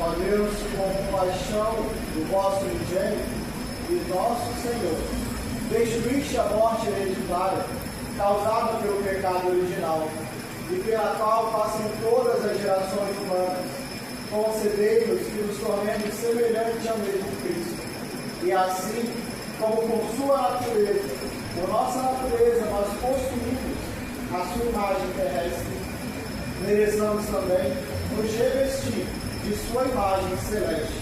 Ó Deus, com compaixão do vosso unigênito e nosso Senhor, destruíste a morte hereditária causada pelo pecado original, e pela qual passam todas as gerações humanas. Concedei-nos que nos tornemos semelhantes ao mesmo Cristo, e assim, como com sua natureza, por nossa natureza nós possuímos a sua imagem terrestre, mereçamos também nos revestir de sua imagem celeste,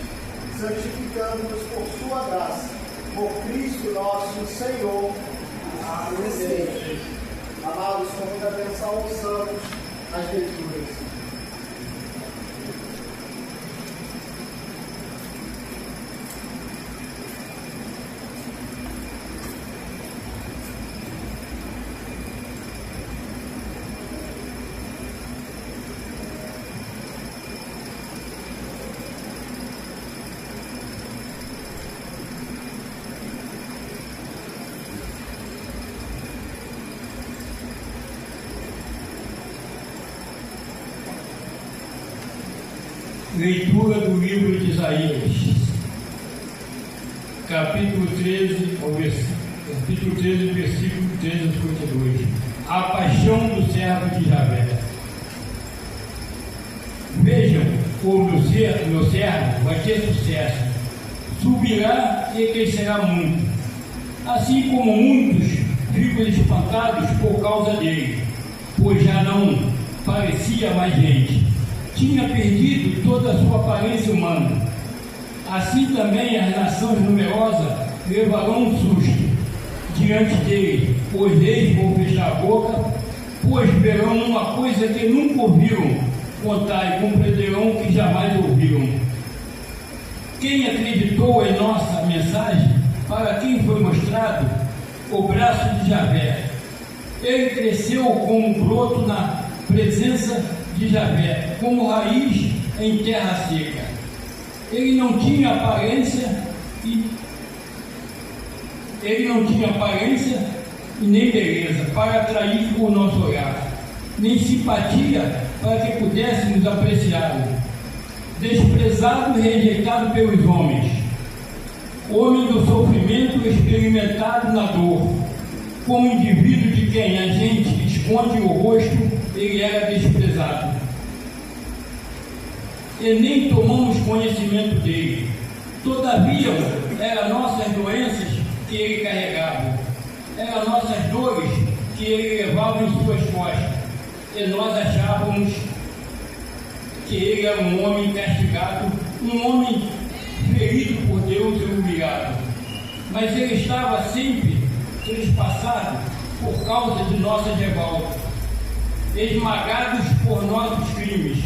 santificando-nos por sua graça, por Cristo nosso Senhor. Amém. Amados, com muita atenção, ouçamos as leituras. Leitura do livro de Isaías, capítulo 13, versículo 13 a 52. A paixão do servo de Javé. Vejam, o meu servo vai ter sucesso, subirá e crescerá muito, assim como muitos ficam espantados por causa dele, pois já não parecia mais gente. Tinha perdido toda a sua aparência humana. Assim também as nações numerosas levarão um susto diante dele. Os reis vão fechar a boca, pois verão uma coisa que nunca ouviram contar e compreenderão que jamais ouviram. Quem acreditou em nossa mensagem, para quem foi mostrado o braço de Javé? Ele cresceu como um broto na presença de Javé, como raiz em terra seca. Ele não tinha aparência e nem beleza para atrair o nosso olhar, nem simpatia para que pudéssemos apreciá-lo. Desprezado e rejeitado pelos homens, homem do sofrimento experimentado na dor, como indivíduo de quem a gente esconde o rosto, ele era desprezado. E nem tomamos conhecimento dele. Todavia, eram nossas doenças que ele carregava, eram nossas dores que ele levava em suas costas, e nós achávamos que ele era um homem castigado, um homem ferido por Deus e humilhado. Mas ele estava sempre trespassado por causa de nossas revoltas, esmagados por nossos crimes.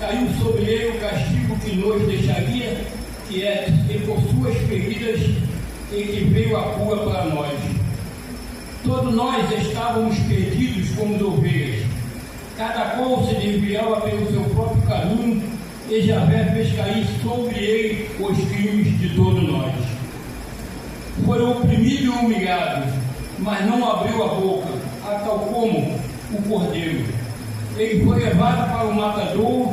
Caiu sobre ele o castigo que nos deixaria quietos, e por suas feridas em que veio a cura para nós. Todos nós estávamos perdidos como ovelhas, cada qual se desviava pelo seu próprio caminho, e Javé fez cair sobre ele os crimes de todos nós. Foi oprimido e humilhado, mas não abriu a boca, a tal como o cordeiro. Ele foi levado para o matador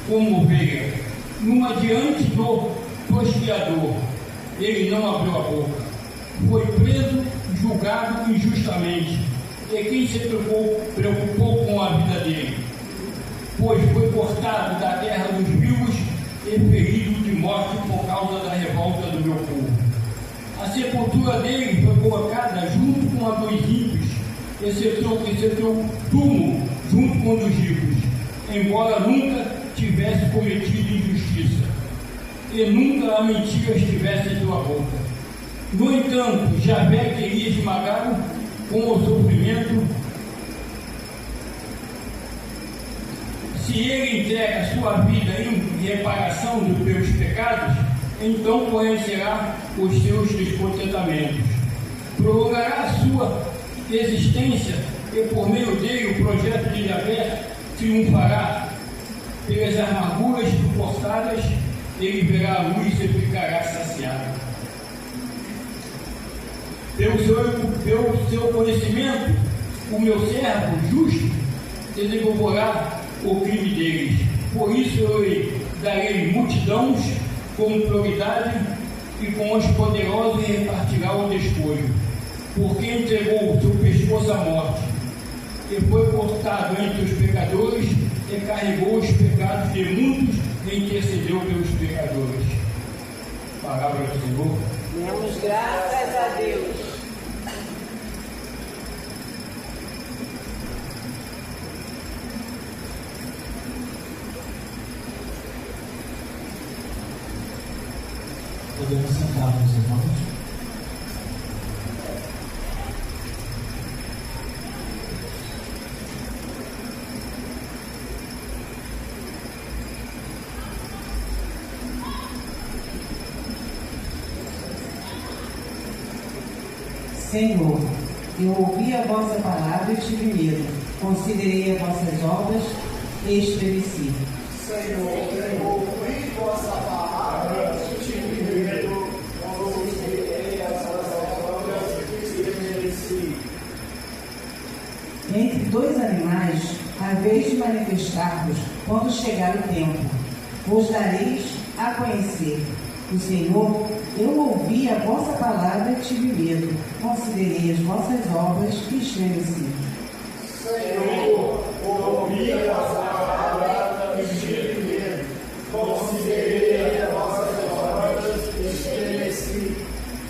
como ovelha, numa diante do tosquiador. Ele não abriu a boca. Foi preso, julgado injustamente. E quem se preocupou com a vida dele? Pois foi cortado da terra dos vivos e ferido de morte por causa da revolta do meu povo. A sepultura dele foi colocada junto com a dos ímpios, e seu túmulo junto com o dos ricos, embora nunca tivesse cometido injustiça, e nunca a mentira estivesse em sua boca. No entanto, Javé queria esmagá-lo com o sofrimento. Se ele entrega sua vida em reparação dos seus pecados, então conhecerá os seus descontentamentos, prolongará a sua existência, e por meio dele o projeto de Javé triunfará. Pelas amarguras suportadas, ele verá a luz e ficará saciado. Pelo seu conhecimento, o meu servo justo desenvolverá o crime deles. Por isso eu lhe darei multidões como prioridade e com os poderosos repartirá o despojo, porque entregou o seu pescoço à morte, e foi cortado entre os pecadores, e carregou os pecados de muitos, e intercedeu pelos pecadores. Palavra do Senhor. Demos graças a Deus. Podemos sentar, meus irmãos. Senhor, eu ouvi a vossa palavra e tive medo. Considerei as vossas obras e estremeci. Senhor, eu ouvi vossa palavra e tive medo. Considerei as vossas obras e estremeci. Entre dois animais, haveis de manifestar-vos quando chegar o tempo. Vos dareis a conhecer. O Senhor, eu ouvi a vossa palavra e tive medo. Considerei as vossas obras e estremeci. Senhor, ouvi a vossa palavra e tive medo. Considerei as vossas obras e estremeci.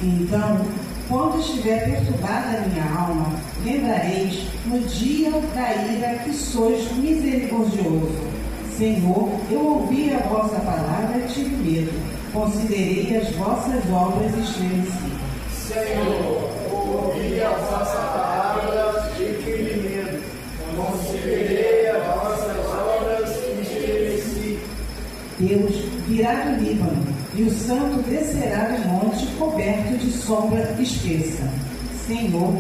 Então, quando estiver perturbada a minha alma, lembrareis no dia da ira que sois misericordioso. Senhor, eu ouvi a vossa palavra e tive medo. Considerei as vossas obras e estremeci. Senhor, ouvi a vossa palavra e tive medo. Considerei as vossas obras e estremeci. Deus virá do Líbano, e o santo descerá do monte coberto de sombra espessa. Senhor,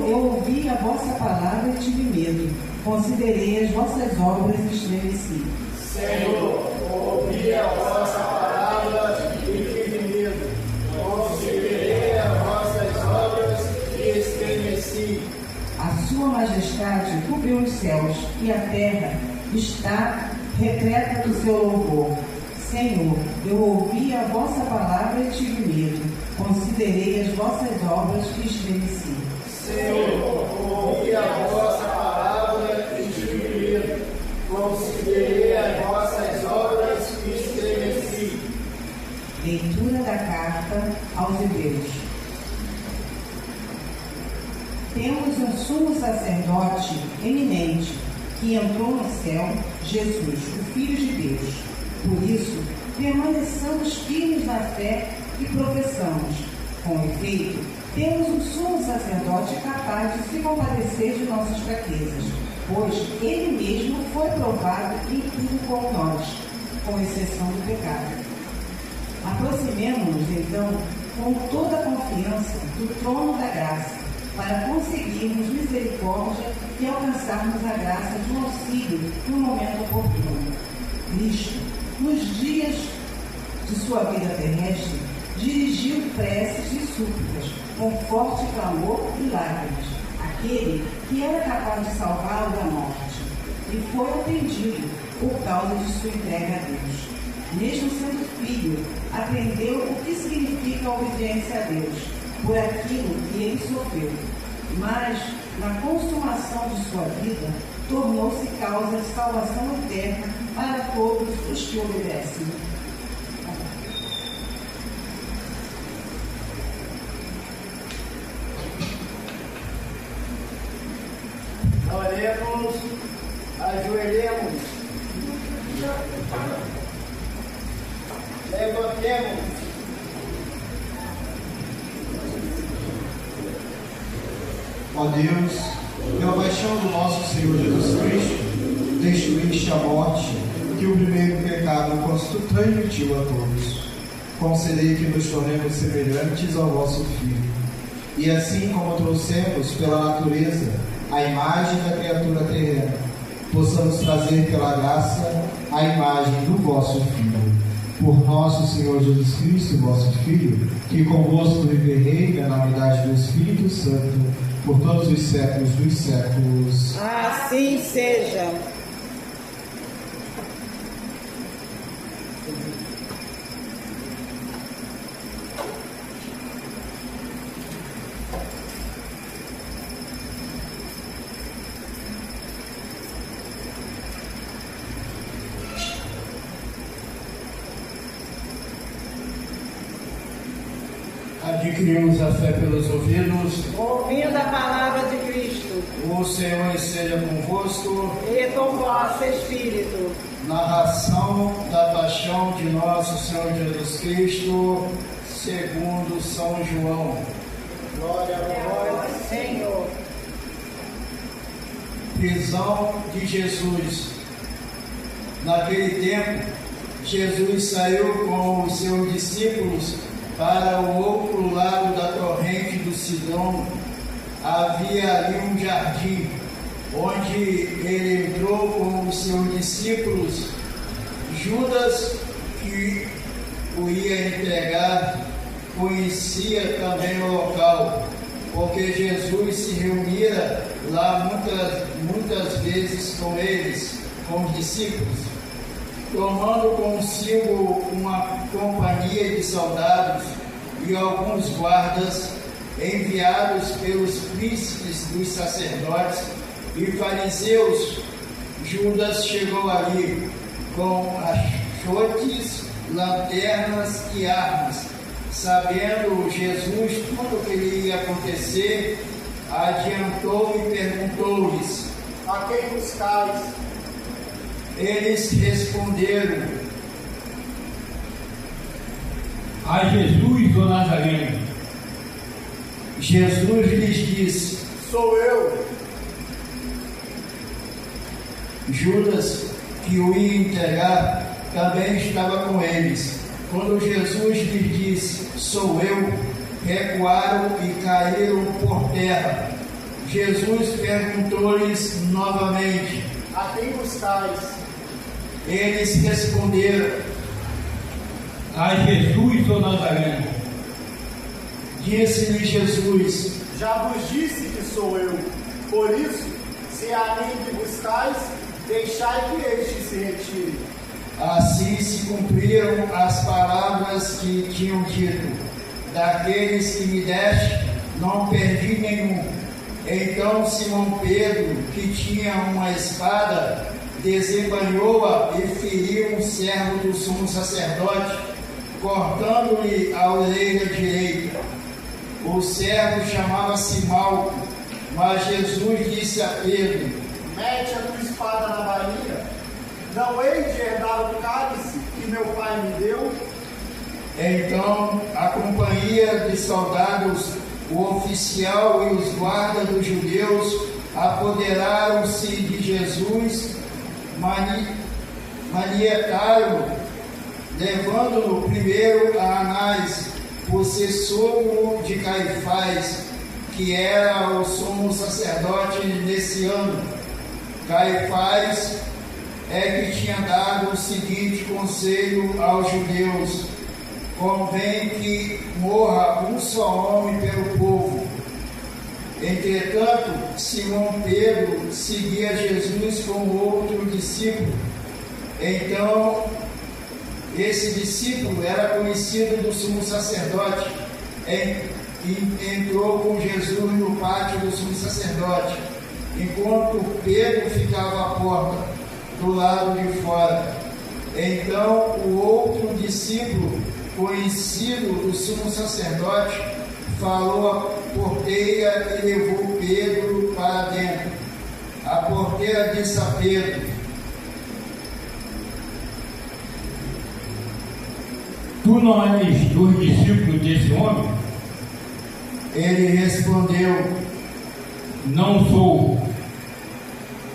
eu ouvi a vossa palavra e tive medo. Considerei as vossas obras e estremeci. Senhor, ouvi a vossa palavra e tive medo. Considerei as vossas obras e estremeci. A sua majestade cobriu os céus, e a terra está repleta do seu louvor. Senhor, eu ouvi a vossa palavra e tive medo. Considerei as vossas obras e estremeci. Senhor, ouvi a vossa palavra e tive medo. Considerei as vossas obras e estremeci. Leitura da carta aos Hebreus. Temos um sumo sacerdote eminente que entrou no céu, Jesus, o Filho de Deus. Por isso, permaneçamos firmes na fé e professamos. Com efeito, temos um sumo sacerdote capaz de se compadecer de nossas fraquezas, pois ele mesmo foi provado em tudo como nós, com exceção do pecado. Aproximemo-nos, então, com toda a confiança do trono da graça, para conseguirmos misericórdia e alcançarmos a graça de um auxílio no momento oportuno. Cristo, nos dias de sua vida terrestre, dirigiu preces e súplicas, com forte clamor e lágrimas, aquele que era capaz de salvá-lo da morte, e foi atendido por causa de sua entrega a Deus. Mesmo sendo filho, aprendeu o que significa a obediência a Deus, por aquilo que ele sofreu. Mas, na consumação de sua vida, tornou-se causa de salvação eterna para todos os que obedecem. Oremos, ajoelhemos, levantemos. Ó Deus, pela paixão do nosso Senhor Jesus Cristo, destruíste a morte, que o primeiro pecado transmitiu a todos. Concedei que nos tornemos semelhantes ao vosso Filho, e assim como trouxemos pela natureza a imagem da criatura terrena, possamos trazer pela graça a imagem do vosso Filho. Por nosso Senhor Jesus Cristo, vosso Filho, que convosco vive e reina na unidade do Espírito Santo, por todos os séculos dos séculos. Assim seja. Adquirimos a fé pelos ouvidos. ouvindo a palavra de Cristo, O Senhor esteja convosco. e com vosso Espírito. Narração da paixão de nosso Senhor Jesus Cristo, segundo São João. Glória a vós, Senhor. Prisão de Jesus. Naquele tempo, Jesus saiu com os seus discípulos para o outro lado da torrente do Sidom. Havia ali um jardim, onde ele entrou com os seus discípulos. Judas, que o ia entregar, conhecia também o local, porque Jesus se reunia lá muitas vezes com eles, com os discípulos, tomando consigo uma companhia de soldados e alguns guardas enviados pelos príncipes dos sacerdotes e fariseus. Judas chegou ali com achotes, lanternas e armas. Sabendo Jesus tudo o que lhe ia acontecer, adiantou e perguntou-lhes: a quem buscais? Eles responderam: A Jesus, o Nazareno. Jesus lhes disse: Sou eu. Judas, que o ia entregar, também estava com eles. Quando Jesus lhes disse: Sou eu, recuaram e caíram por terra. Jesus perguntou-lhes novamente: A quem buscais? Eles responderam: A Jesus, o Nazareno. Disse-lhe Jesus: Já vos disse que sou eu. Por isso, se é a mim que buscais, deixai que este se retire. Assim se cumpriram as palavras que tinham dito: daqueles que me deste, não perdi nenhum. Então Simão Pedro, que tinha uma espada, desembanhou-a e feriu um servo do sumo sacerdote, cortando-lhe a orelha direita. O servo chamava-se Malco, mas Jesus disse a Pedro: Mete a tua espada na bainha. Não hei de herdar o cálice que meu pai me deu? Então a companhia de soldados, o oficial e os guardas dos judeus apoderaram-se de Jesus, manietaram-no, levando-no primeiro a Anás, por ser sogro de Caifás, que era o sumo sacerdote nesse ano. Caifás é que tinha dado o seguinte conselho aos judeus: convém que morra um só homem pelo povo. Entretanto, Simão Pedro seguia Jesus com outro discípulo. Então, esse discípulo era conhecido do sumo sacerdote e entrou com Jesus no pátio do sumo sacerdote, enquanto Pedro ficava à porta, do lado de fora. Então, o outro discípulo, conhecido do sumo sacerdote, falou à porteira e levou Pedro para dentro. A porteira disse a Pedro: Tu não és dos discípulos desse homem? Ele respondeu: Não sou.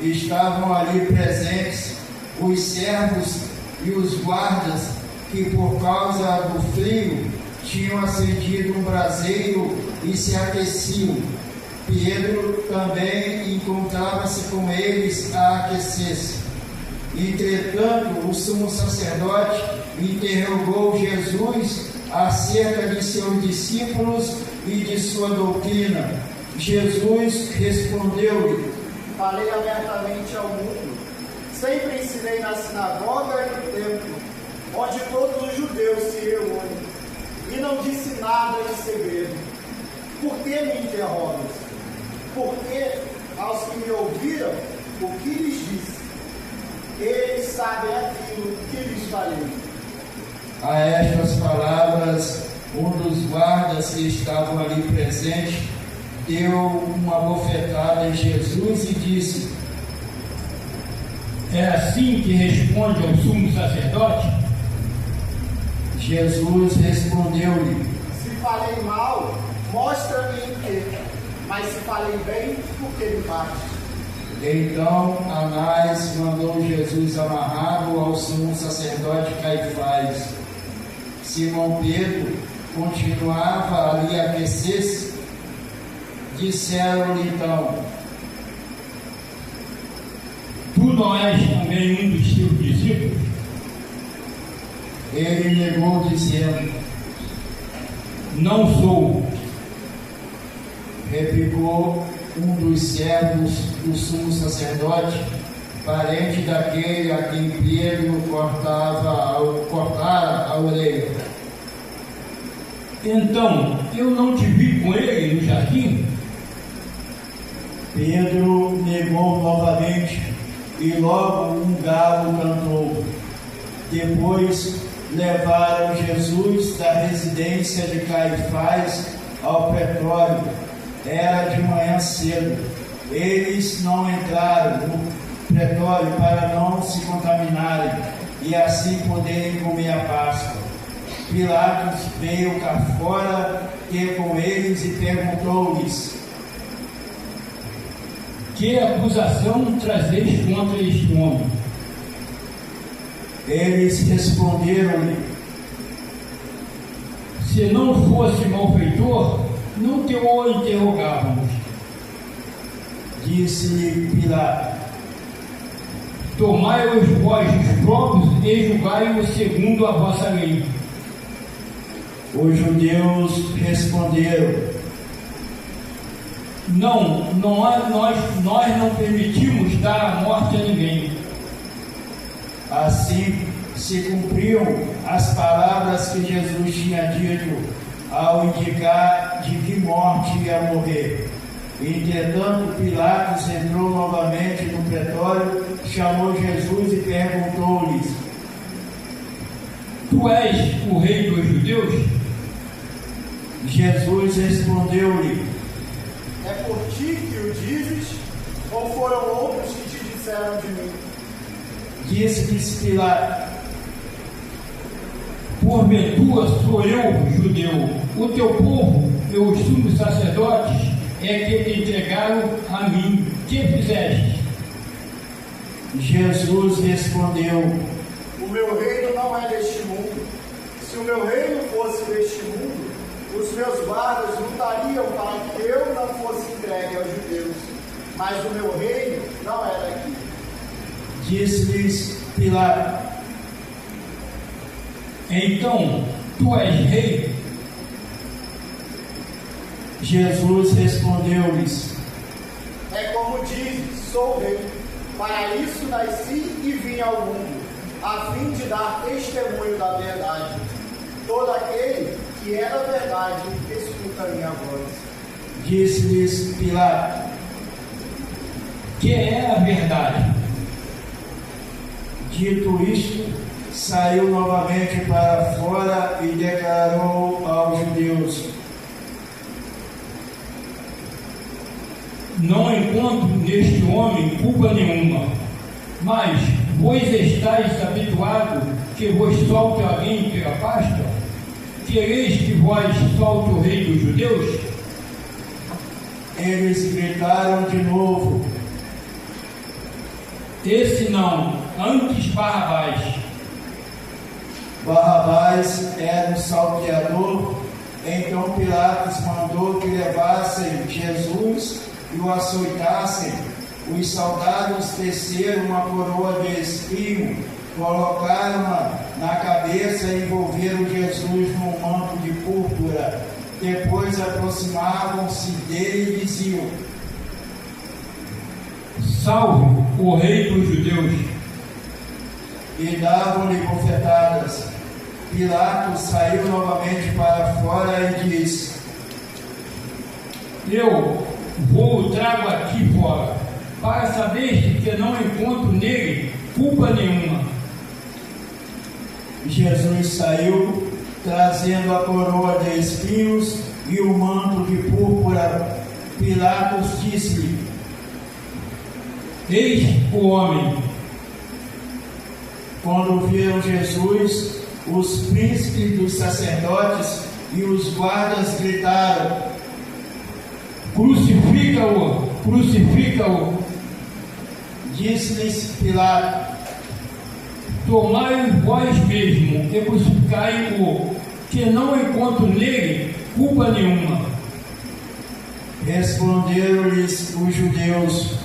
Estavam ali presentes os servos e os guardas, que por causa do frio tinham acendido um braseiro e se aqueciam. Pedro também encontrava-se com eles a aquecer-se. Entretanto, o sumo sacerdote interrogou Jesus acerca de seus discípulos e de sua doutrina. Jesus respondeu-lhe: Falei abertamente ao mundo. Sempre ensinei na sinagoga e no templo, onde todos os judeus se reúnem, e não disse nada em segredo. Por que me interrogas? Porque aos que me ouviram, o que lhes disse? Eles sabem aquilo que lhes falei. A estas palavras Um dos guardas que estavam ali presentes deu uma bofetada em Jesus e disse: é assim que responde ao sumo sacerdote? Jesus respondeu-lhe: Se falei mal, mostra-me em quê. Mas se falei bem, por que me bate? Então Anás mandou Jesus amarrado ao sumo sacerdote Caifás. Simão Pedro continuava ali a aquecer-se. Disseram-lhe então: Tu não és também um dos teus discípulos? Ele negou, dizendo: Não sou. Replicou um dos servos do sumo sacerdote, parente daquele a quem Pedro cortara a orelha. Então, eu não te vi com ele no jardim? Pedro negou novamente e logo um galo cantou. Depois levaram Jesus da residência de Caifás ao pretório. Era de manhã cedo. Eles não entraram no pretório para não se contaminarem e assim poderem comer a Páscoa. Pilatos veio cá fora ter com eles e perguntou-lhes: Que acusação trazeis contra este homem? Eles responderam-lhe: Se não fosse malfeitor, não te o interrogávamos. Disse-lhe Pilatos: Tomai-os vós os próprios e julgai-os segundo a vossa lei. Os judeus responderam: Não, nós não permitimos dar a morte a ninguém. Assim se cumpriam as palavras que Jesus tinha dito ao indicar de que morte ia morrer. Entretanto, Pilatos entrou novamente no pretório, chamou Jesus e perguntou-lhes: Tu és o rei dos judeus? Jesus respondeu-lhe: É por ti que o dizes, ou foram outros que te disseram de mim? Disse-lhes Pilatos: Porventura sou eu, judeu, o teu povo e os sumos sacerdotes é que te entregaram a mim. Que fizeste? Jesus respondeu: O meu reino não é deste mundo. Se o meu reino fosse deste mundo, os meus guardas lutariam para que eu não fosse entregue aos judeus. Mas o meu reino não é daqui. Disse-lhes Pilatos: Então, tu és rei? Jesus respondeu-lhes: É como dizes, sou rei. Para isso nasci e vim ao mundo, a fim de dar testemunho da verdade. Todo aquele que é da verdade escuta a minha voz. Disse-lhes Pilatos: Que é a verdade? Dito isto, saiu novamente para fora e declarou aos judeus: Não encontro neste homem culpa nenhuma, mas vós estáis habituados que vos solte alguém pela Páscoa? Quereis que vós solte o rei dos judeus? Eles gritaram de novo: Esse não, antes Barrabás. Barrabás era um salteador. Então Pilatos mandou que levassem Jesus e o açoitassem. Os soldados teceram uma coroa de espinho, colocaram-na na cabeça e envolveram Jesus num manto de púrpura. Depois aproximavam-se dele e diziam: Salve o rei dos judeus. E davam-lhe bofetadas. Pilatos saiu novamente para fora e disse: Eu vou trago aqui fora, para saber que não encontro nele culpa nenhuma. Jesus saiu trazendo a coroa de espinhos e o manto de púrpura. Pilatos disse-lhe: Eis o homem. Quando viram Jesus, os príncipes dos sacerdotes e os guardas gritaram: Crucifica-o! Crucifica-o! Disse-lhes Pilato: Tomai vós mesmo e crucificai-o, que não encontro nele culpa nenhuma. Responderam-lhes os judeus: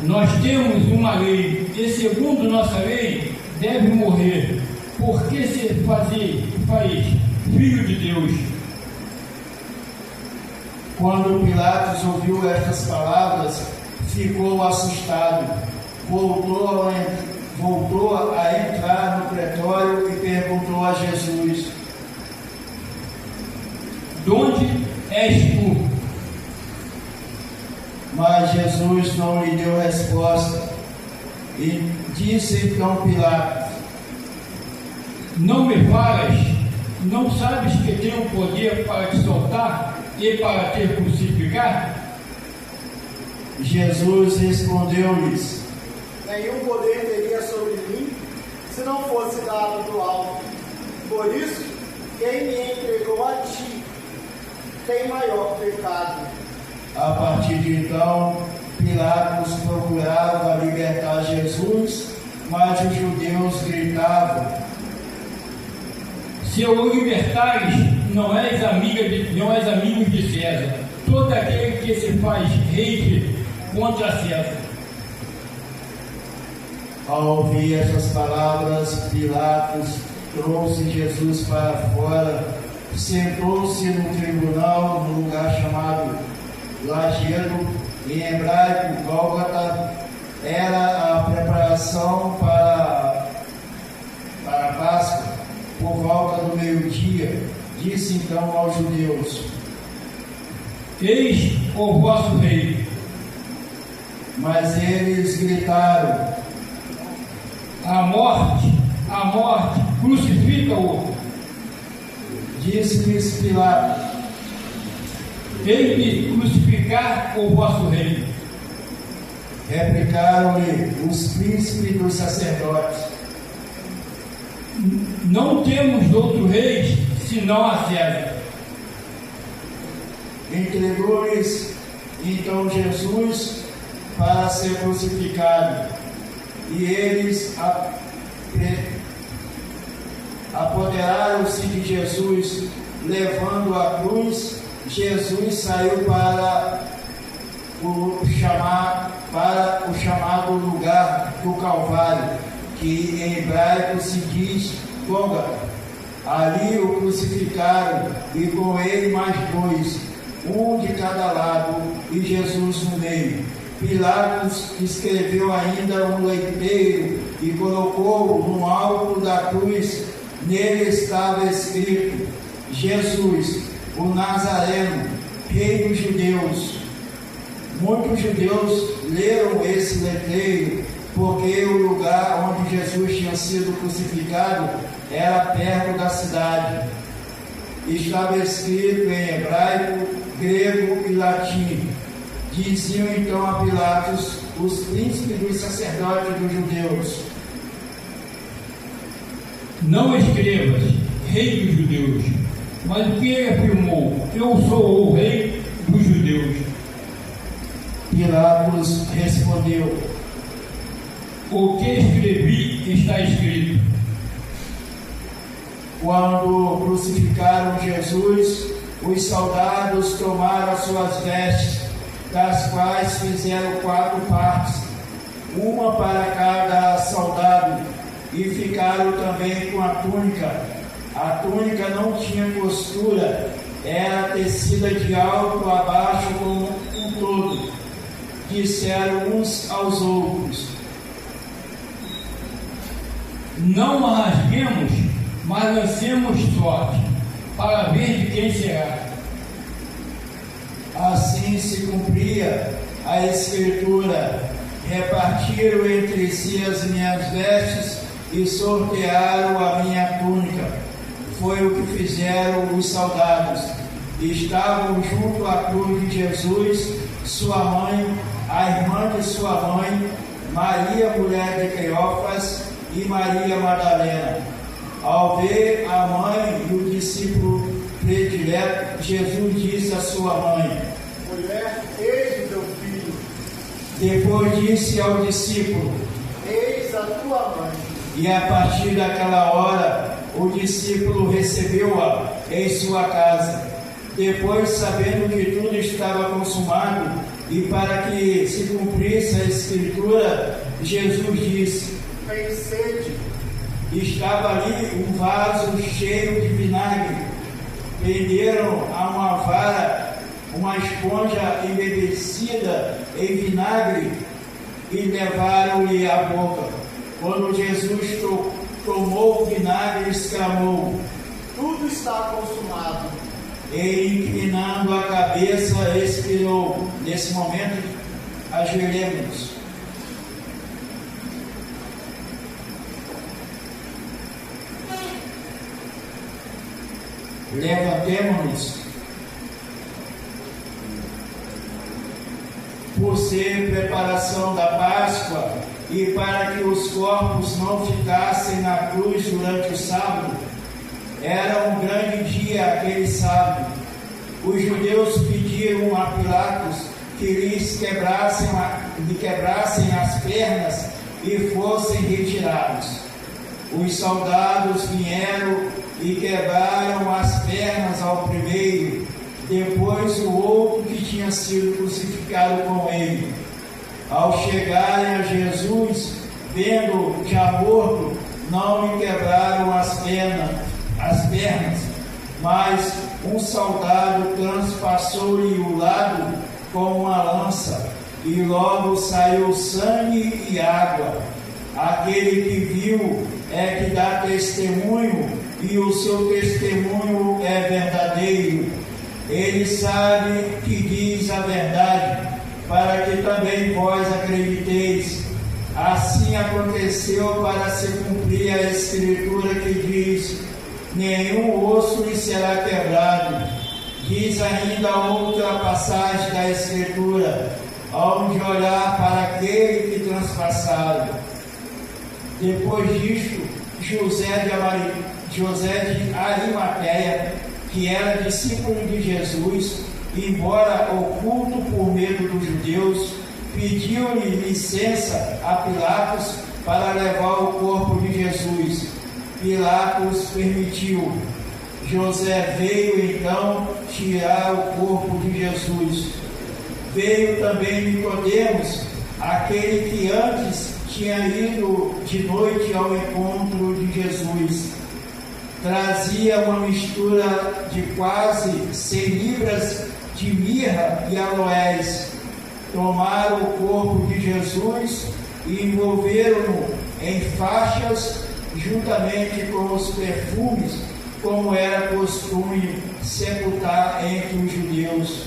Nós temos uma lei, e segundo nossa lei, deve morrer, porque se faz filho de Deus. Quando Pilatos ouviu estas palavras, ficou assustado. Voltou a entrar no pretório e perguntou a Jesus: De onde és tu? Mas Jesus não lhe deu resposta. E disse então Pilatos: Não me falas? Não sabes que tenho poder para te soltar e para te crucificar? Jesus respondeu-lhes: Nenhum poder teria sobre mim se não fosse dado do alto. Por isso, quem me entregou a ti tem maior pecado. A partir de então, Pilatos procurava libertar Jesus, mas os judeus gritavam: Se o libertares, não és amigo de César. Todo aquele que se faz rei contra César. Ao ouvir essas palavras, Pilatos trouxe Jesus para fora, sentou-se no tribunal, no lugar chamado Lajedo, em hebraico Gólgota. Era a preparação para a Páscoa, por volta do meio-dia. Disse então aos judeus: Eis o vosso rei. Mas eles gritaram: A morte, crucifica-o. Disse-lhes Pilatos: Hei de crucificar o vosso rei. Replicaram-lhe os príncipes dos sacerdotes: Não temos outro rei senão a César. Entregou-lhes então Jesus para ser crucificado, e eles apoderaram-se de Jesus, levando a cruz. Jesus saiu para o chamado lugar do Calvário, que em hebraico se diz Gólgota. Ali o crucificaram, e com ele mais dois, um de cada lado, e Jesus no meio. Pilatos escreveu ainda um letreiro e colocou no alto da cruz. Nele estava escrito: Jesus, o Nazareno, Rei dos Judeus. Muitos judeus leram esse letreiro, porque o lugar onde Jesus tinha sido crucificado era perto da cidade. Estava escrito em hebraico, grego e latim. Diziam então a Pilatos os príncipes dos sacerdotes dos judeus: Não escrevas, Rei dos Judeus, mas o que ele afirmou? Eu sou o Rei dos Judeus. Pilatos respondeu: O que escrevi está escrito. Quando crucificaram Jesus, os soldados tomaram as suas vestes, das quais fizeram 4 partes, uma para cada soldado, e ficaram também com a túnica. A túnica não tinha costura, era tecida de alto a baixo como um todo. Disseram uns aos outros: Não a rasguemos, mas lancemos sorte, para ver de quem será. Assim se cumpria a escritura: repartiram entre si as minhas vestes e sortearam a minha túnica. foi o que fizeram os soldados. Estavam junto à cruz de Jesus, sua mãe, a irmã de sua mãe, Maria, mulher de Cleófas, e Maria Madalena. Ao ver a mãe e o discípulo predileto, Jesus disse à sua mãe: Mulher, eis o teu filho. Depois disse ao discípulo: Eis a tua mãe. E a partir daquela hora, o discípulo recebeu-a em sua casa. Depois, sabendo que tudo estava consumado, e para que se cumprisse a Escritura, Jesus disse: Tem sede. Estava ali um vaso cheio de vinagre. Prenderam a uma vara uma esponja embebecida em vinagre e levaram-lhe à boca. Quando Jesus tomou o vinagre, exclamou: Tudo está consumado. E inclinando a cabeça, expirou. Nesse momento, ajoelhemos. Levantemo-nos. Por ser preparação da Páscoa e para que os corpos não ficassem na cruz durante o sábado, era um grande dia aquele sábado. Os judeus pediram a Pilatos que lhes quebrassem as pernas e fossem retirados. Os soldados vieram e quebraram as pernas ao primeiro, depois o outro que tinha sido crucificado com ele. Ao chegarem a Jesus, vendo já morto, não lhe quebraram as pernas, mas um soldado transpassou-lhe o lado com uma lança, e logo saiu sangue e água. Aquele que viu é que dá testemunho, e o seu testemunho é verdadeiro. Ele sabe que diz a verdade, para que também vós acrediteis. Assim aconteceu para se cumprir a Escritura que diz: nenhum osso lhe será quebrado. Diz ainda outra passagem da Escritura: onde olhar para aquele que transpassaram. Depois disto, José de Arimateia, que era discípulo de Jesus, embora oculto por medo dos judeus, pediu-lhe licença a Pilatos para levar o corpo de Jesus. Pilatos permitiu. José veio então tirar o corpo de Jesus. Veio também Nicodemos, aquele que antes tinha ido de noite ao encontro de Jesus. Trazia uma mistura de quase 100 libras de mirra e aloés. Tomaram o corpo de Jesus e envolveram-no em faixas juntamente com os perfumes, como era costume sepultar entre os judeus.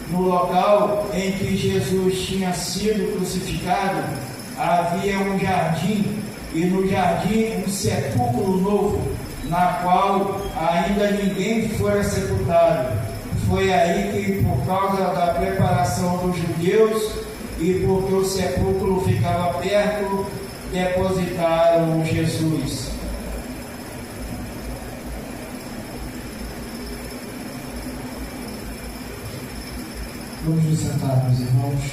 No local em que Jesus tinha sido crucificado, havia um jardim, e no jardim um sepulcro novo, na qual ainda ninguém fora sepultado. Foi aí que, por causa da preparação dos judeus e porque o sepulcro ficava perto, depositaram Jesus. Vamos nos sentar, meus irmãos.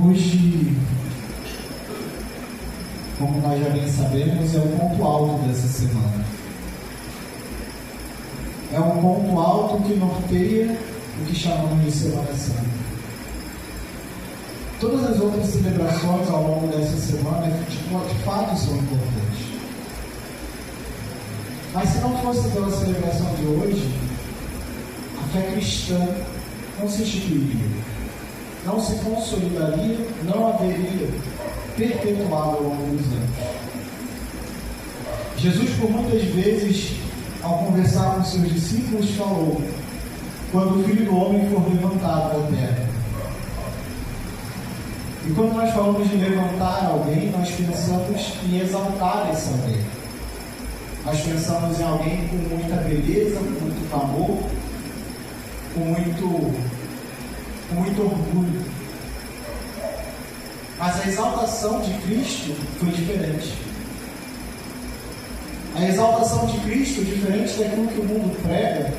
Hoje, como nós já bem sabemos, é o ponto alto dessa semana. É um ponto alto que norteia o que chamamos de Semana Santa. Todas as outras celebrações ao longo dessa semana, de fato, são importantes. Mas se não fosse pela celebração de hoje, a fé cristã não se instituiria, não se consolidaria, não haveria perpetuado ao longo dos anos. Jesus, por muitas vezes, ao conversar com seus discípulos, falou: quando o Filho do Homem for levantado da terra. E quando nós falamos de levantar alguém, nós pensamos em exaltar esse alguém. Nós pensamos em alguém com muita beleza, com muito amor, com muito orgulho. Mas a exaltação de Cristo foi diferente. A exaltação de Cristo, diferente daquilo que o mundo prega,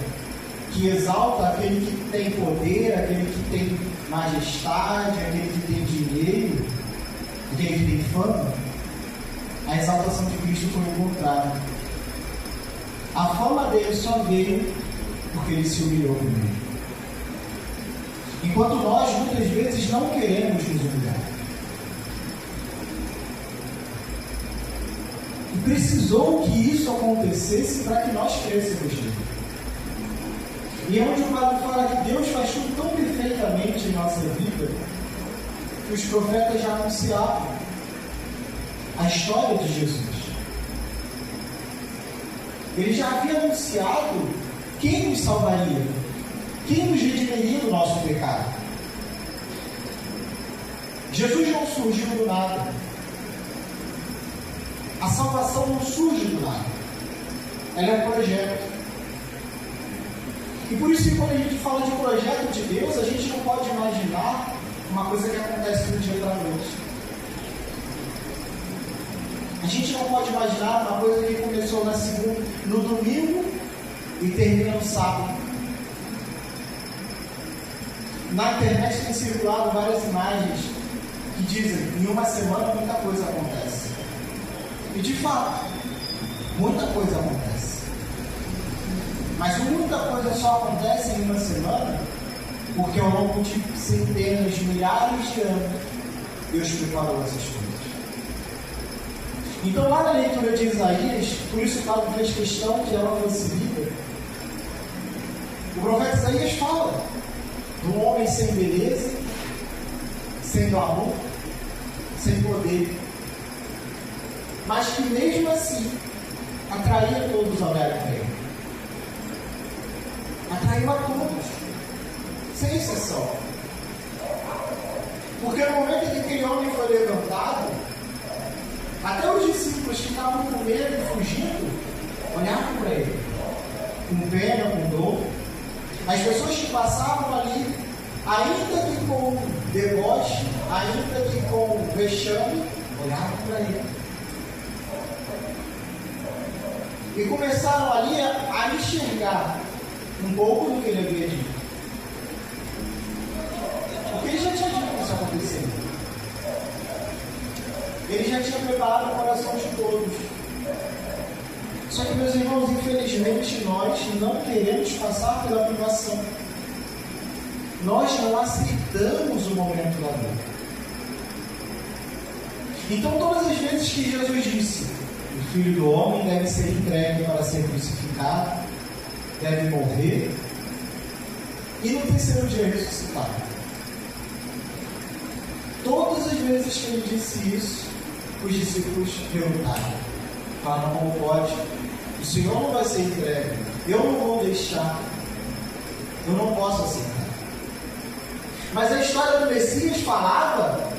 que exalta aquele que tem poder, aquele que tem majestade, aquele que tem dinheiro, aquele que tem fama. A exaltação de Cristo foi o contrário. A fama dele só veio porque ele se humilhou primeiro. Enquanto nós, muitas vezes, não queremos nos humilhar. E precisou que isso acontecesse para que nós crescêssemos nele. E é onde o Padre fala que Deus faz tudo tão perfeitamente em nossa vida que os profetas já anunciavam a história de Jesus. Ele já havia anunciado quem nos salvaria, quem nos redimiria do nosso pecado. Jesus não surgiu do nada. A salvação não surge do nada. Ela é um projeto. E por isso que quando a gente fala de projeto de Deus, a gente não pode imaginar uma coisa que acontece do dia para a noite. A gente não pode imaginar uma coisa que começou no domingo e termina no sábado. Na internet tem circulado várias imagens que dizem que em uma semana muita coisa acontece. E de fato, muita coisa acontece. Mas muita coisa só acontece em uma semana porque ao longo de centenas, milhares de anos, Deus preparou essas coisas. Então, lá na leitura de Isaías, por isso o Paulo fez questão que ela fosse lida, o profeta Isaías fala de um homem sem beleza, sem amor, sem poder, mas que mesmo assim atraía todos ao olhar para ele. Atraiu a todos, sem exceção. Porque no momento em que aquele homem foi levantado, até os discípulos que estavam com medo e fugindo, olhavam para ele, com pena, com dor. As pessoas que passavam ali, ainda que com deboche, ainda que com vexame, olhavam para ele. E começaram ali a enxergar um pouco do que ele havia dito. Porque ele já tinha dito que isso aconteceria. Ele já tinha preparado o coração de todos. Só que, meus irmãos, infelizmente nós não queremos passar pela privação. Nós não aceitamos o momento da dor. Então, todas as vezes que Jesus disse: o Filho do Homem deve ser entregue para ser crucificado, deve morrer e no terceiro dia ressuscitar. Todas as vezes que ele disse isso, os discípulos perguntaram: falaram, como pode? O Senhor não vai ser entregue, eu não vou deixar, eu não posso aceitar. Mas a história do Messias falava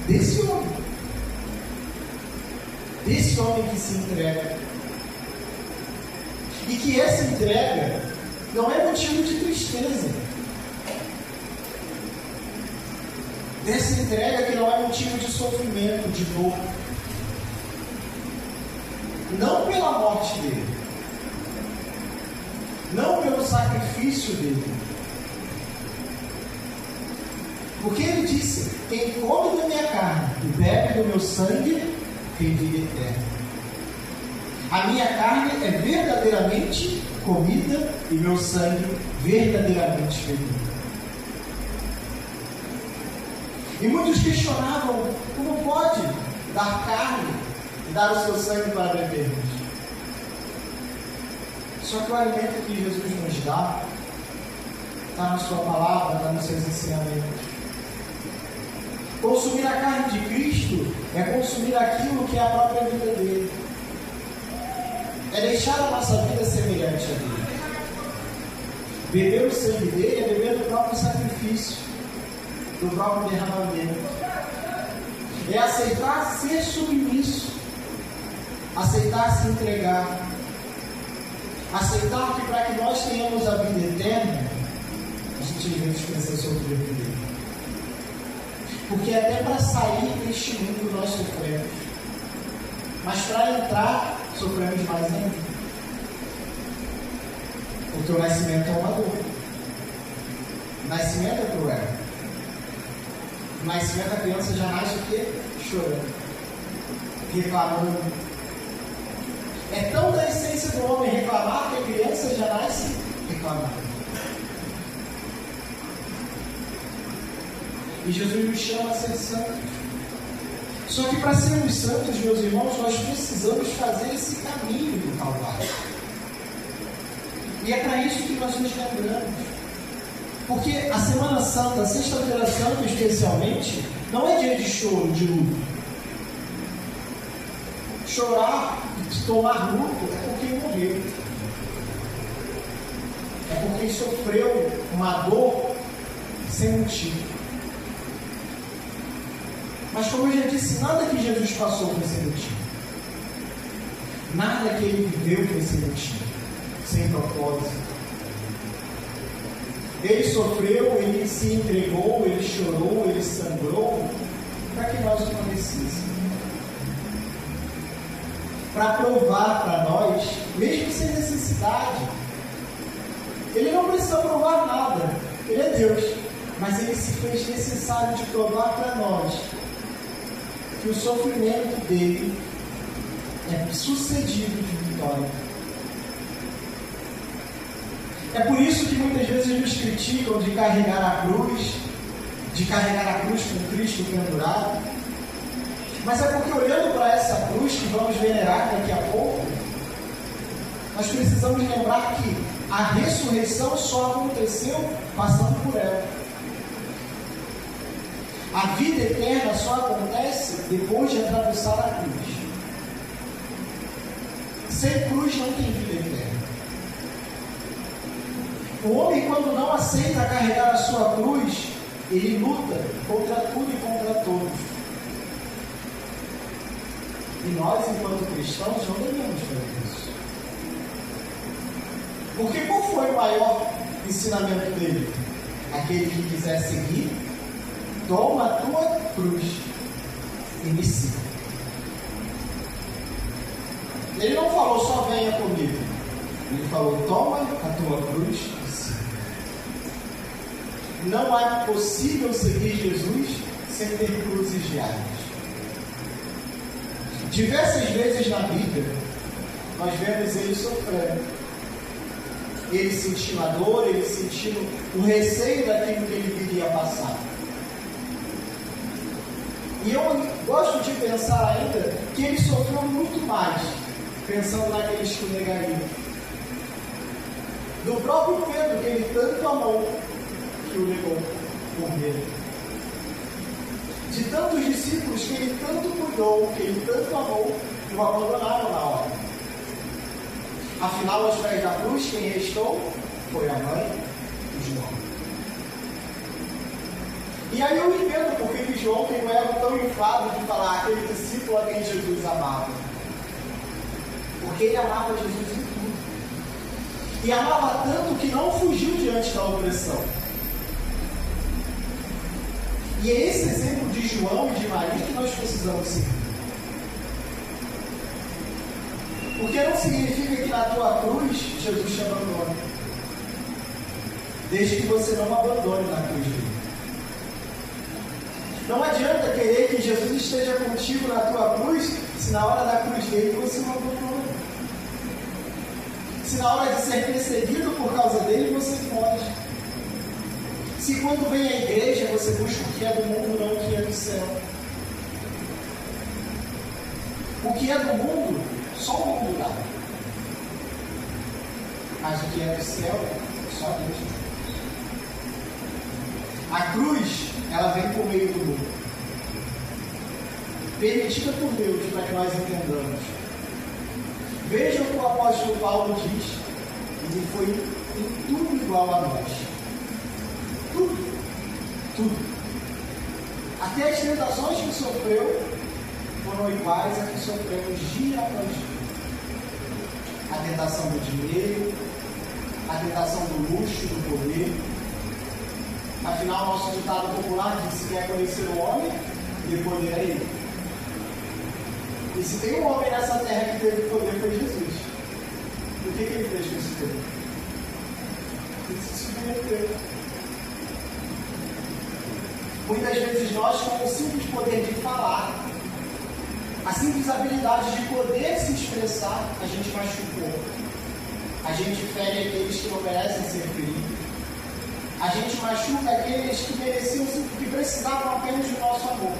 desse homem que se entrega. E que essa entrega não é motivo de tristeza. Essa entrega que não é motivo de sofrimento, de dor. Não pela morte dele. Não pelo sacrifício dele. Porque ele disse: quem come da minha carne e bebe do meu sangue tem vida eterna. A minha carne é verdadeiramente comida e meu sangue verdadeiramente bebido. E muitos questionavam: como pode dar carne e dar o seu sangue para bebermos? Só que o alimento que Jesus nos dá está na sua palavra, está nos seus ensinamentos. Consumir a carne de Cristo é consumir aquilo que é a própria vida dele. É deixar a nossa vida semelhante a dele. Beber o sangue dele é beber do próprio sacrifício. do próprio derramamento. É aceitar ser submisso, aceitar se entregar, aceitar que para que nós tenhamos a vida eterna, a gente às vezes precisa sofrer por ele. Porque até para sair deste mundo nós sofremos, mas para entrar sofremos mais ainda. Porque o nascimento é uma dor. O nascimento é cruel. O nascimento, a criança já nasce o quê? Chorando, reclamando. É tão da essência do homem reclamar que a criança já nasce reclamando. E Jesus nos chama a ser santos. Só que para sermos santos, meus irmãos, nós precisamos fazer esse caminho do Calvário. E é para isso que nós nos lembramos. Porque a Semana Santa, a Sexta-feira Santa especialmente, não é dia de choro, de luto. Chorar e tomar luto é porque morreu. É porque sofreu uma dor sem motivo. Mas como eu já disse, nada que Jesus passou foi sem motivo. Nada que ele viveu foi sem motivo, sem propósito. Ele sofreu, ele se entregou, ele chorou, ele sangrou para que nós o conhecêssemos. Para provar para nós, mesmo sem necessidade. Ele não precisa provar nada, ele é Deus, mas ele se fez necessário de provar para nós que o sofrimento dele é sucedido de vitória. É por isso que muitas vezes nos criticam de carregar a cruz com Cristo pendurado. Mas é porque olhando para essa cruz que vamos venerar daqui a pouco, nós precisamos lembrar que a ressurreição só aconteceu passando por ela. A vida eterna só acontece depois de atravessar a cruz. Sem cruz não tem vida eterna. O homem, quando não aceita carregar a sua cruz, ele luta contra tudo e contra todos. E nós, enquanto cristãos, não devemos fazer isso. Porque qual foi o maior ensinamento dele? Aquele que quiser seguir, toma a tua cruz e me siga. Ele não falou só venha comigo. Ele falou toma a tua cruz e siga. Não é possível seguir Jesus sem ter cruzes diárias. Diversas vezes na Bíblia, nós vemos ele sofrendo. Ele sentindo a dor, ele sentindo o receio daquilo que ele viria passar. E eu gosto de pensar ainda que ele sofreu muito mais, pensando naqueles que o negariam. Do próprio Pedro, que ele tanto amou, que o negou por medo. De tantos discípulos que ele tanto cuidou, que ele tanto amou, que o abandonaram na hora. Afinal, aos pés da cruz, quem restou foi a mãe de João. E aí eu entendo porque que João tem um ego tão inflado de falar aquele discípulo a quem Jesus amava. Porque ele amava Jesus em tudo. E amava tanto que não fugiu diante da opressão. E é esse exemplo de João e de Maria que nós precisamos seguir. Porque não significa que na tua cruz Jesus te abandone. Desde que você não abandone na cruz dele. Não adianta querer que Jesus esteja contigo na tua cruz, se na hora da cruz dele você não abandona. Se na hora de ser perseguido por causa dele você foge. Se quando vem à igreja você busca o que é do mundo, não o que é do céu. O que é do mundo, só o mundo dá. Mas o que é do céu, só Deus. A cruz, ela vem por meio do mundo. Permitida por Deus, para que nós entendamos. Veja o que o apóstolo Paulo diz. Ele foi em tudo igual a nós. Tudo. Até as tentações que sofreu foram iguais a que sofremos dia após dia. A tentação do dinheiro, a tentação do luxo, do poder. Afinal, nosso ditado popular diz: se quer conhecer o homem, dê poder a ele. E se tem um homem nessa terra que teve poder, foi Jesus. O que ele fez com esse poder? Ele se submeteu. Muitas vezes nós, com o simples poder de falar, a simples habilidade de poder se expressar, a gente machucou. A gente fere aqueles que não merecem ser feridos. A gente machuca aqueles que mereciam, que precisavam apenas do nosso amor.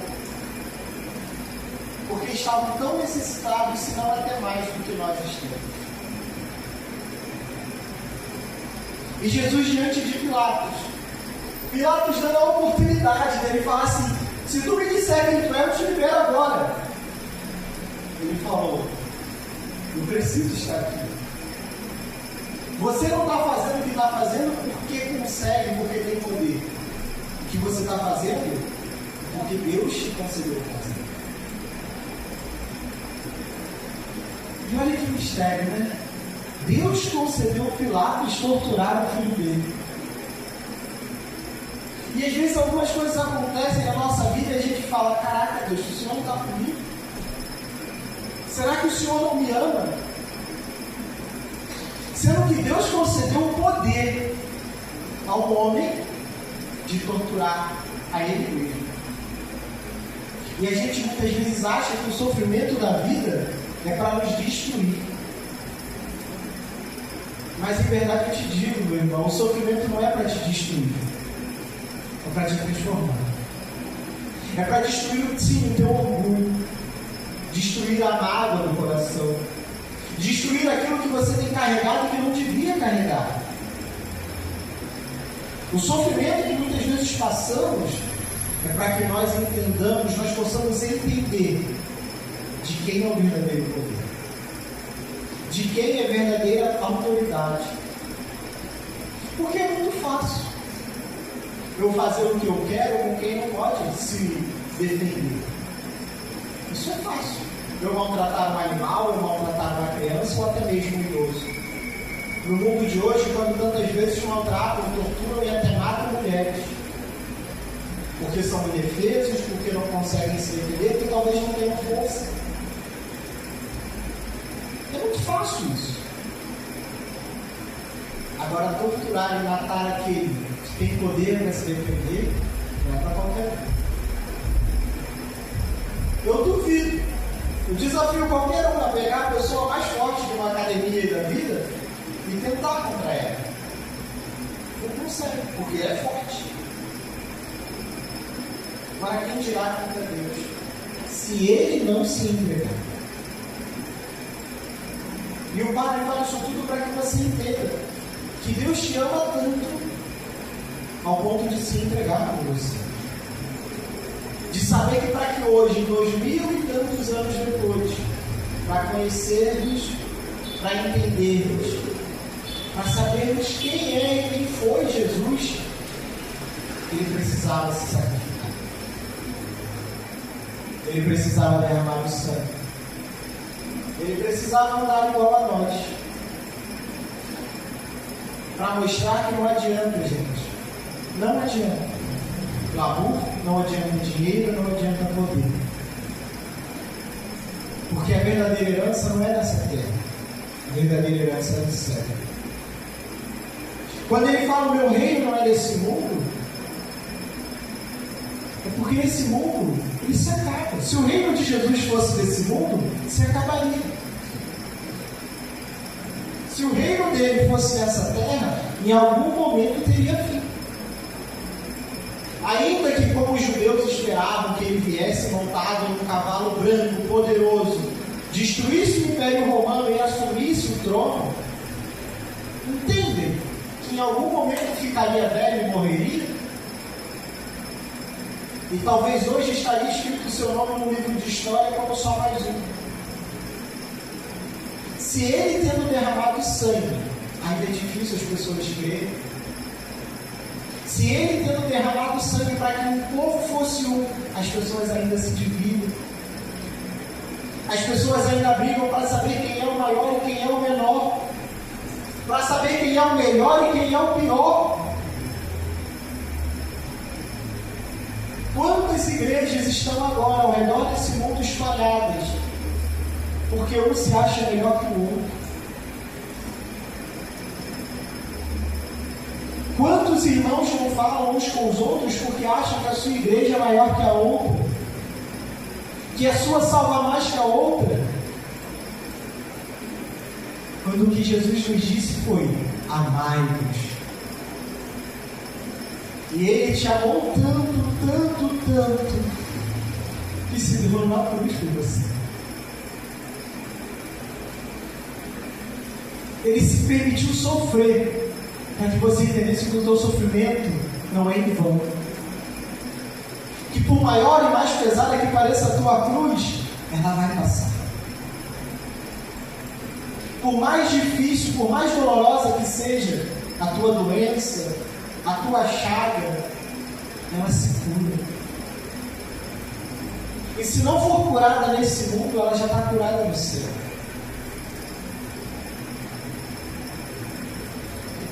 Porque estavam tão necessitados, se não até mais do que nós estamos. E Jesus, diante de Pilatos dando a oportunidade dele falar assim: se tu me disser quem tu é, eu te libero agora. Ele falou: eu preciso estar aqui. Você não está fazendo o que está fazendo porque consegue, porque tem poder. O que você está fazendo porque Deus te concedeu fazer. E olha que mistério, né? Deus concedeu a Pilatos torturar o filho dele. E às vezes algumas coisas acontecem na nossa vida e a gente fala: caraca, Deus, o Senhor não está comigo? Será que o Senhor não me ama? Sendo que Deus concedeu o poder ao homem de torturar a ele mesmo. E a gente muitas vezes acha que o sofrimento da vida é para nos destruir. Mas em verdade eu te digo, meu irmão, o sofrimento não é para te destruir. É para te transformar. É para destruir, sim, o teu orgulho. Destruir a mágoa do coração. Destruir aquilo que você tem carregado que não devia carregar. O sofrimento que muitas vezes passamos é para que nós entendamos, nós possamos entender de quem é o verdadeiro poder. De quem é a verdadeira autoridade. Porque é muito fácil eu fazer o que eu quero com quem não pode se defender. Isso é fácil. Eu maltratar um animal, eu maltratar uma criança ou até mesmo um idoso. No mundo de hoje, quando tantas vezes maltratam, torturam e até matam mulheres. Porque são indefesos, porque não conseguem se defender, porque talvez não tenham força. É muito fácil isso. Agora, torturar e matar aquele que tem poder para se defender, não é para qualquer um. Eu duvido. Eu desafio qualquer um a pegar a pessoa mais forte de uma academia da vida e tentar contra ela. Não consegue, porque é forte. Para quem dirá contra Deus? Se ele não se entregar. E o Padre fala isso tudo para que você entenda que Deus te ama tanto ao ponto de se entregar por você. De saber que para que hoje, 2000 e tantos anos depois, para conhecermos, para entendermos, para sabermos quem é e quem foi Jesus, ele precisava se sacrificar. Ele precisava derramar o sangue. Ele precisava andar igual a nós. Para mostrar que não adianta, gente. Não adianta. Glamour, não adianta dinheiro, não adianta poder. Porque a verdadeira herança não é dessa terra. A verdadeira herança é do céu. Quando ele fala o meu reino não é desse mundo, é porque esse mundo, ele se acaba. Se o reino de Jesus fosse desse mundo, se acabaria. Se o reino dele fosse nessa terra, em algum momento teria fim. Ainda que, como os judeus esperavam que ele viesse montado em um cavalo branco, poderoso, destruísse o Império Romano e assumisse o trono, entendem que em algum momento ficaria velho e morreria? E talvez hoje estaria escrito o seu nome no livro de história como só mais um. Se ele tendo derramado sangue, ainda é difícil as pessoas crerem. Se ele, tendo derramado sangue para que o povo fosse um, as pessoas ainda se dividem. As pessoas ainda brigam para saber quem é o maior e quem é o menor. Para saber quem é o melhor e quem é o pior. Quantas igrejas estão agora ao redor desse mundo espalhadas? Porque um se acha melhor que o outro. Quantos irmãos não falam uns com os outros porque acham que a sua igreja é maior que a outra? Que a sua salva mais que a outra? Quando o que Jesus nos disse foi: amai-vos. E Ele te amou tanto, tanto, tanto, que se deu na cruz por você. Ele se permitiu sofrer para que você entendesse que o teu sofrimento não é em vão. Que por maior e mais pesada que pareça a tua cruz, ela vai passar. Por mais difícil, por mais dolorosa que seja a tua doença, a tua chaga, ela se cura. E se não for curada nesse mundo, ela já está curada no céu.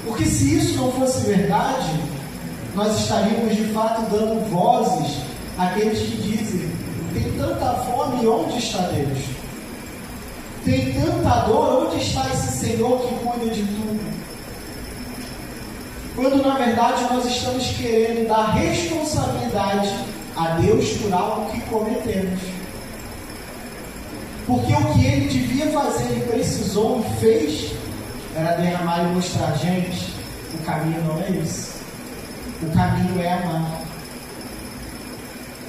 Porque se isso não fosse verdade, nós estaríamos de fato dando vozes àqueles que dizem: tem tanta fome, onde está Deus? Tem tanta dor, onde está esse Senhor que cuida de tudo? Quando na verdade nós estamos querendo dar responsabilidade a Deus por algo que cometemos. Porque o que Ele devia fazer, Ele precisou e fez, era derramar e mostrar: gente, o caminho não é esse. O caminho é amar.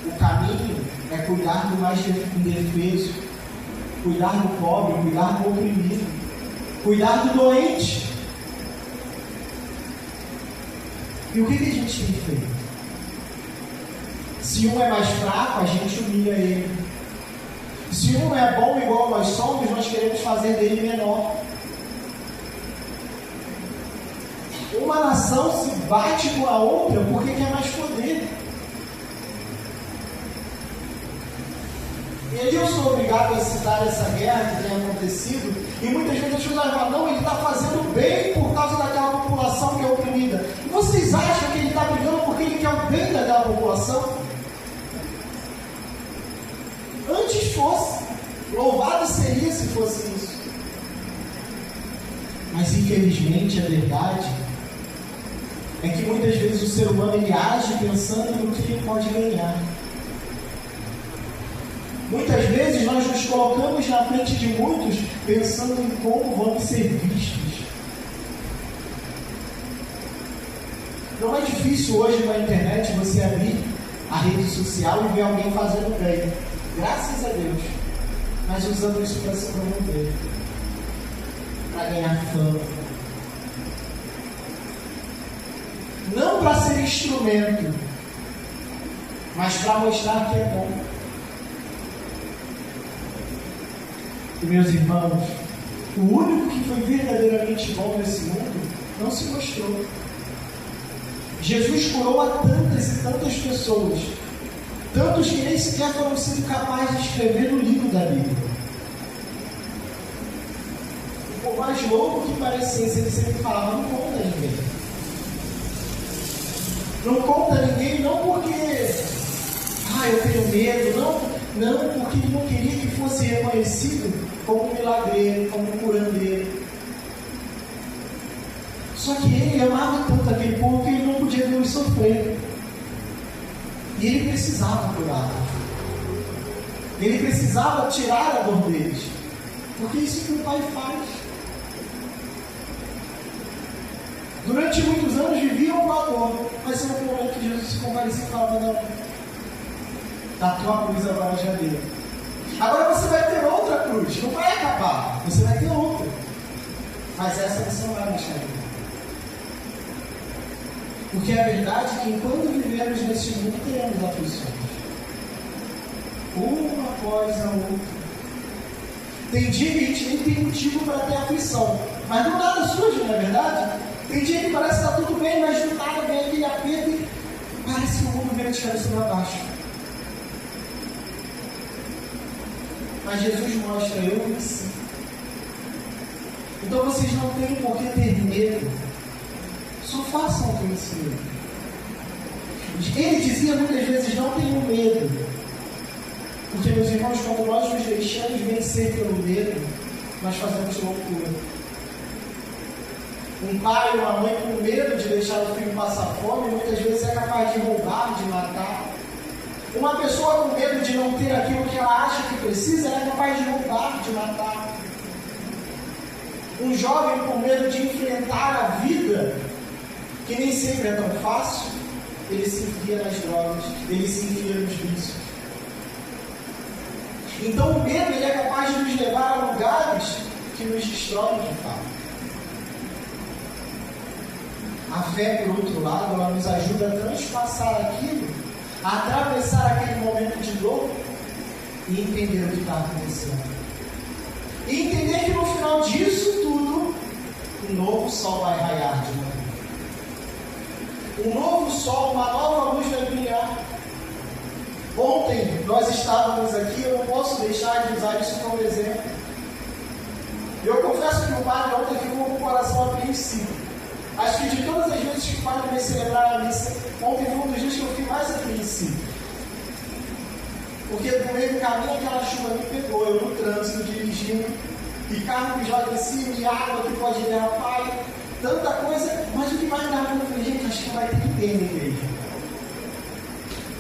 O caminho é cuidar do mais indefeso, cuidar do pobre, cuidar do oprimido, cuidar do doente. E o que a gente tem feito? Se um é mais fraco, a gente humilha ele. Se um é bom igual nós somos, nós queremos fazer dele menor. Uma nação se bate com a outra porque quer mais poder. E aí eu sou obrigado a citar essa guerra que tem acontecido, e muitas vezes as pessoas falam: não, ele está fazendo bem por causa daquela população que é oprimida. E vocês acham que ele está brigando porque ele quer o bem daquela população? Antes fosse, louvado seria se fosse isso. Mas infelizmente a verdade é que muitas vezes o ser humano ele age pensando no que ele pode ganhar. Muitas vezes nós nos colocamos na frente de muitos pensando em como vamos ser vistos. Não é difícil hoje na internet você abrir a rede social e ver alguém fazendo bem. Graças a Deus. Mas usando isso para se promover, para ganhar fama. Não para ser instrumento, mas para mostrar que é bom. E meus irmãos, o único que foi verdadeiramente bom nesse mundo não se mostrou. Jesus curou a tantas e tantas pessoas, tantos que nem sequer foram sendo capazes de escrever no livro da Bíblia. E por mais louco que parecesse, ele sempre falava: não conta ninguém. Não conta ninguém, não porque eu tenho medo, não porque ele não queria que fosse reconhecido como milagreiro, como curandeiro. Só que ele amava tanto aquele povo que ele não podia ver eles sofrer. E ele precisava curar. Ele precisava tirar a dor deles. Porque é isso que o Pai faz. Durante muitos anos viviam com a dor, mas no momento que Jesus se comparecia e falava: não, da tua cruz agora já deu. Agora você vai ter outra cruz, não vai acabar, você vai ter outra. Mas essa você não vai deixar de. Porque a verdade é que enquanto vivemos nesse mundo, teremos aflições. Uma após a outra. Tem dia que a gente nem tem motivo para ter aflição. Mas não nada surge, não é verdade? Tem dia que parece que está tudo bem. bem, mas do nada vem aquele aperto e parece que o mundo veio de cabeça para baixo. Mas Jesus mostra, eu venci. Então vocês não têm por que ter medo. Só façam o que eu ensinei. Ele dizia muitas vezes, não tenham medo. Porque, meus irmãos, quando nós nos deixamos vencer pelo medo, nós fazemos loucura. Um pai ou uma mãe com medo de deixar o filho passar fome, muitas vezes é capaz de roubar, de matar. Uma pessoa com medo de não ter aquilo que ela acha que precisa, ela é capaz de roubar, de matar. Um jovem com medo de enfrentar a vida, que nem sempre é tão fácil, ele se enfia nas drogas, ele se enfia nos vícios. Então o medo ele é capaz de nos levar a lugares que nos destroem de fato. A fé, por outro lado, ela nos ajuda a transpassar aquilo, a atravessar aquele momento de dor e entender o que está acontecendo. E entender que no final disso tudo, um novo sol vai raiar de novo. Um novo sol, uma nova luz vai brilhar. Ontem nós estávamos aqui, eu não posso deixar de usar isso como exemplo. Eu confesso que o padre ontem ficou com o coração apreensivo. Acho que de todas as vezes que o padre veio celebrar a missa, ontem foi um dos dias que eu fiquei mais apreensivo. Porque no meio do caminho aquela chuva me pegou, eu no trânsito dirigindo, e carro que joga em cima, e água que pode derrapar, tanta coisa, mas o que mais dá para eu gente, acho que vai ter que ter na igreja.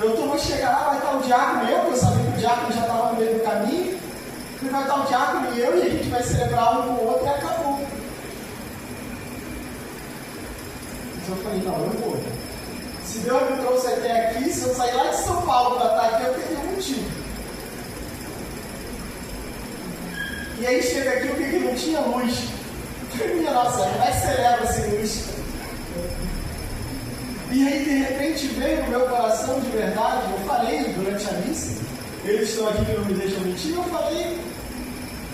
Eu vou chegar lá, vai estar o diácono e eu sabia que o diácono já estava no meio do caminho, e vai estar o diácono e eu, e a gente vai celebrar um com o outro e acabou. Então eu falei, não, eu vou. Se Deus me trouxe até aqui, se eu sair lá de São Paulo para estar aqui, eu tenho um motivo. E aí chega aqui, o que não tinha luz. Minha nossa, vai celebra sem luz. E aí de repente veio no meu coração de verdade, eu falei durante a missa, eles estão aqui que não me deixam mentir, eu falei,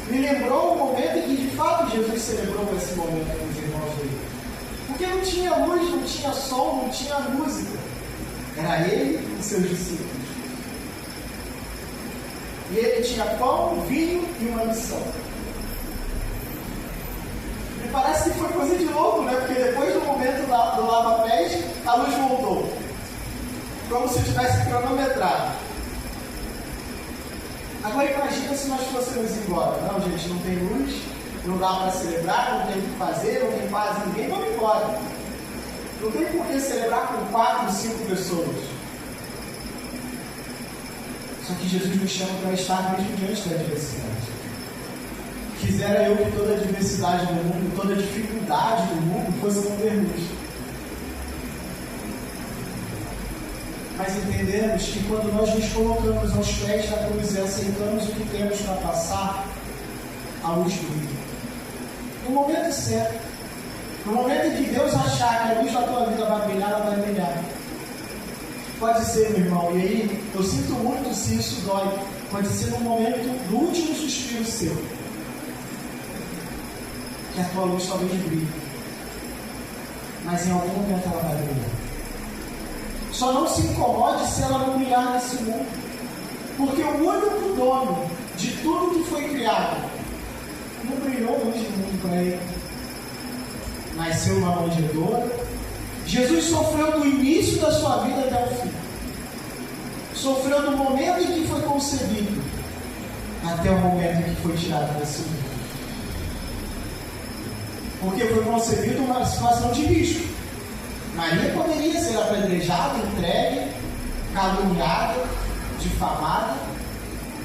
me lembrou um momento em que de fato Jesus celebrou esse momento com os irmãos dele. Porque não tinha luz, não tinha som, não tinha música. Era ele e seus discípulos. E ele tinha pão, vinho e uma missão. Me parece que foi coisa de louco, né? Porque depois do momento do lava-pés, a luz voltou. Como se tivesse cronometrado. Agora imagina se nós fôssemos embora. Não, gente, não tem luz, não dá para celebrar, não tem o que fazer, não tem quase ninguém, vamos embora. Não tem por que celebrar com 4, 5 pessoas. Só que Jesus nos chama para estar mesmo diante da adversidade. Quisera eu que toda a adversidade do mundo, toda a dificuldade do mundo fosse não ter luz. Mas entendemos que quando nós nos colocamos aos pés da cruz e aceitamos o que temos para passar, a luz brilha. No momento certo, no momento em que Deus achar que a luz da tua vida vai brilhar, ela vai brilhar. Pode ser, meu irmão, e aí eu sinto muito se isso dói, pode ser no momento do último suspiro seu, que a tua luz talvez brilhe, mas em algum momento ela vai brilhar. Só não se incomode se ela não brilhar nesse mundo, porque o único dono de tudo que foi criado não brilhou luz no mundo para ele. Nasceu uma manjedoura. Jesus sofreu do início da sua vida até o fim. Sofreu do momento em que foi concebido até o momento em que foi tirado desse mundo. Porque foi concebido uma situação de risco. Maria poderia ser apedrejada, entregue, caluniada, difamada,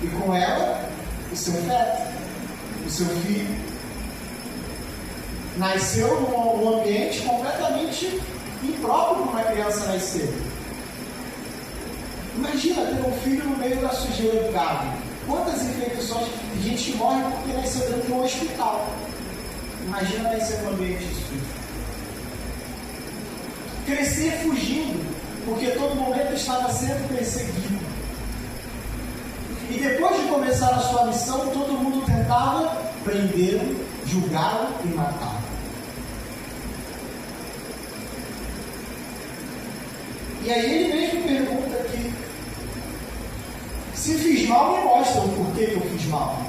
e com ela, o seu feto, o seu filho. Nasceu num ambiente completamente impróprio para uma criança nascer. Imagina ter um filho no meio da sujeira do carro. Quantas infecções, gente que morre porque nasceu dentro de um hospital. Imagina nascer num ambiente sujo. Crescer fugindo, porque todo momento estava sendo perseguido. E depois de começar a sua missão, todo mundo tentava prendê-lo, julgá-lo e matá-lo. E aí ele mesmo pergunta aqui: se fiz mal, me mostra o porquê que eu fiz mal.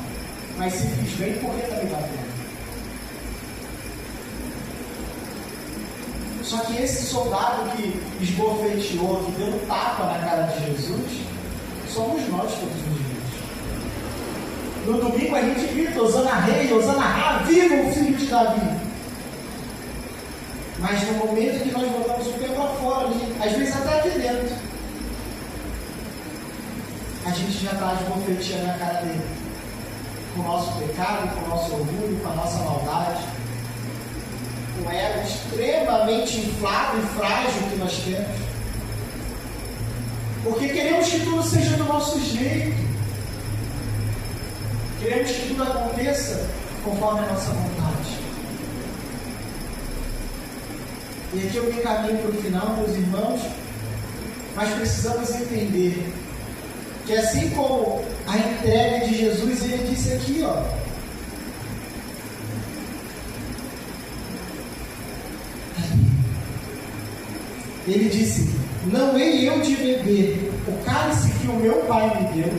Mas se fiz bem, por que está me batendo? Só que esse soldado que esbofeteou, que deu um tapa na cara de Jesus, somos nós todos os dias. No domingo a gente grita: Hosana Rei, Hosana Rá, viva o filho de Davi. Mas no momento que nós botamos o pé para fora ali, às vezes até aqui dentro, a gente já está esbofeteando a cara dele. Com o nosso pecado, com o nosso orgulho, com a nossa maldade, com o ego extremamente inflado e frágil que nós temos. Porque queremos que tudo seja do nosso jeito. Queremos que tudo aconteça conforme a nossa vontade. E aqui eu me encaminho para o final, meus irmãos, mas precisamos entender que assim como a entrega de Jesus, ele disse aqui, ó, ele disse: não hei eu de beber o cálice que o meu Pai me deu,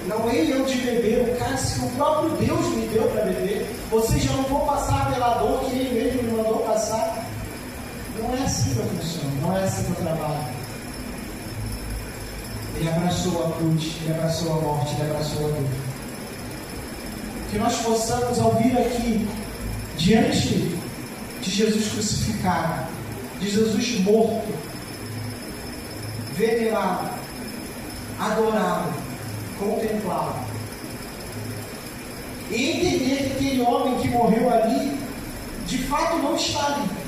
não hei eu de beber o cálice que o próprio Deus me deu para beber, ou seja, eu não vou passar pela dor que ele mesmo me mandou passar. Não é assim que eu funciono, não é assim que eu trabalho. Ele abraçou a cruz, ele abraçou a morte, ele abraçou a dor. Que nós possamos ouvir aqui, diante de Jesus crucificado, de Jesus morto, venerado, adorado, contemplado, e entender que aquele homem que morreu ali, de fato não está ali,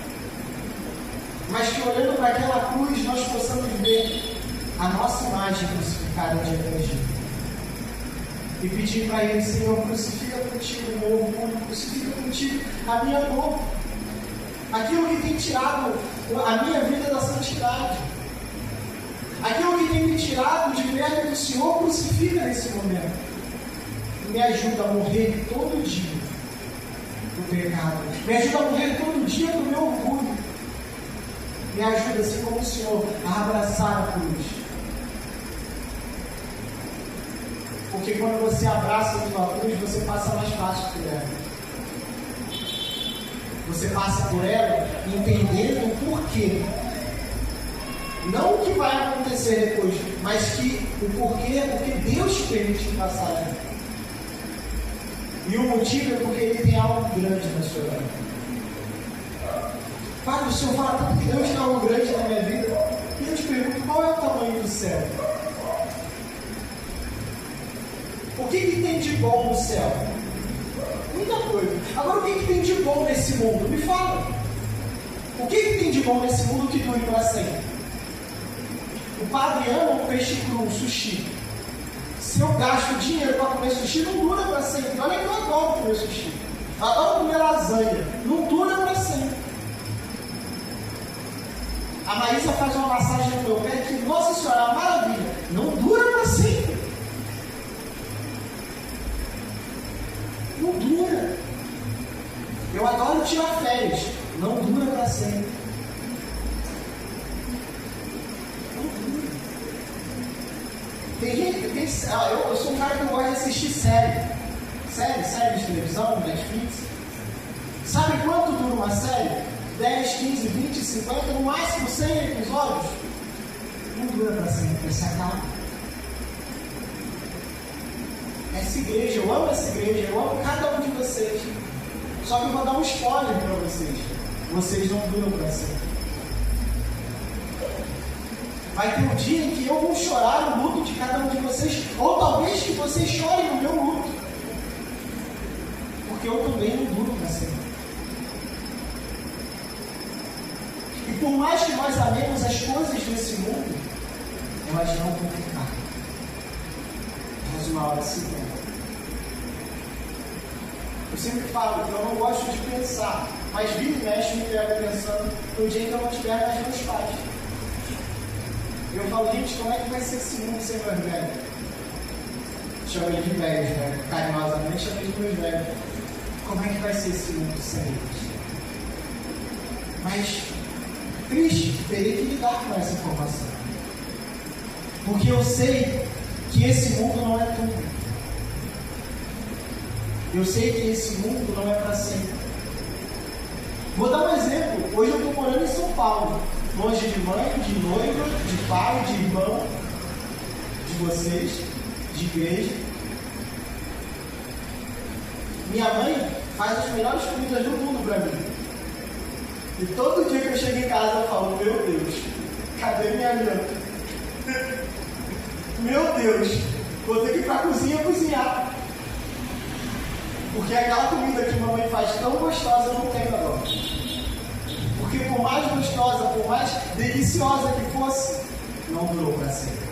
mas que olhando para aquela cruz nós possamos ver a nossa imagem crucificada diante da gente e pedir para ele: Senhor, crucifica contigo o meu orgulho, crucifica contigo a minha dor, aquilo que tem tirado a minha vida da santidade, aquilo que tem me tirado de perto do Senhor, crucifica nesse momento. Me ajuda a morrer todo dia do pecado, me ajuda a morrer todo dia do meu orgulho, me ajuda, assim como o Senhor, a abraçar a cruz. Porque quando você abraça a tua cruz, você passa mais fácil por ela. Você passa por ela entendendo o porquê. Não o que vai acontecer depois, mas que o porquê é porque Deus permitiu passar ali. E o motivo é porque Ele tem algo grande na sua vida. Padre, o Senhor fala tanto que Deus tem algo grande na minha vida. E eu te pergunto: qual é o tamanho do céu? O que tem de bom no céu? Muita coisa. Agora, o que tem de bom nesse mundo? Me fala. O que tem de bom nesse mundo que dure para sempre? O padre ama um peixe cru, um sushi. Se eu gasto dinheiro para comer sushi, não dura para sempre. Olha que eu adoro comer sushi. Adoro comer lasanha. Não dura para sempre. A Maísa faz uma massagem no meu pé que, nossa senhora, é uma maravilha. Não dura para sempre. Não dura. Eu adoro tirar férias. Não dura para sempre. Não dura. Eu sou um cara que gosta de assistir série de televisão, Netflix. Sabe quanto dura uma série? 10, 15, 20, 50, no máximo 100 episódios? Não dura para sempre, se acaba. Essa igreja, eu amo essa igreja, eu amo cada um de vocês. Só que eu vou dar um spoiler para vocês. Vocês não duram para sempre. Vai ter um dia em que eu vou chorar no luto de cada um de vocês, ou talvez que vocês chorem no meu luto. Porque eu também não duro para sempre. E por mais que nós amemos as coisas desse mundo, elas não vão ficar. Mas uma hora se vão. Eu sempre falo que eu não gosto de pensar, mas vira e mexe me pega pensando no dia que eu não tiver mais meus pais. Eu falo: gente, como é que vai ser esse mundo sem meus velhos? Chamo ele de velhos, né? Carinhosamente chamo ele de meus velhos. Como é que vai ser esse mundo sem eles? Mas Cristo teria que lidar com essa informação. Porque eu sei que esse mundo não é tudo. Eu sei que esse mundo não é para sempre. Vou dar um exemplo. Hoje eu estou morando em São Paulo, longe de mãe, de noiva, de pai, de irmão, de vocês, de igreja. Minha mãe faz as melhores comidas do mundo para mim. E todo dia que eu chego em casa eu falo, meu Deus, cadê minha janta? Meu Deus, vou ter que ir para a cozinha cozinhar. Porque aquela comida que mamãe faz tão gostosa eu não tenho agora. Porque por mais gostosa, por mais deliciosa que fosse, não durou para sempre.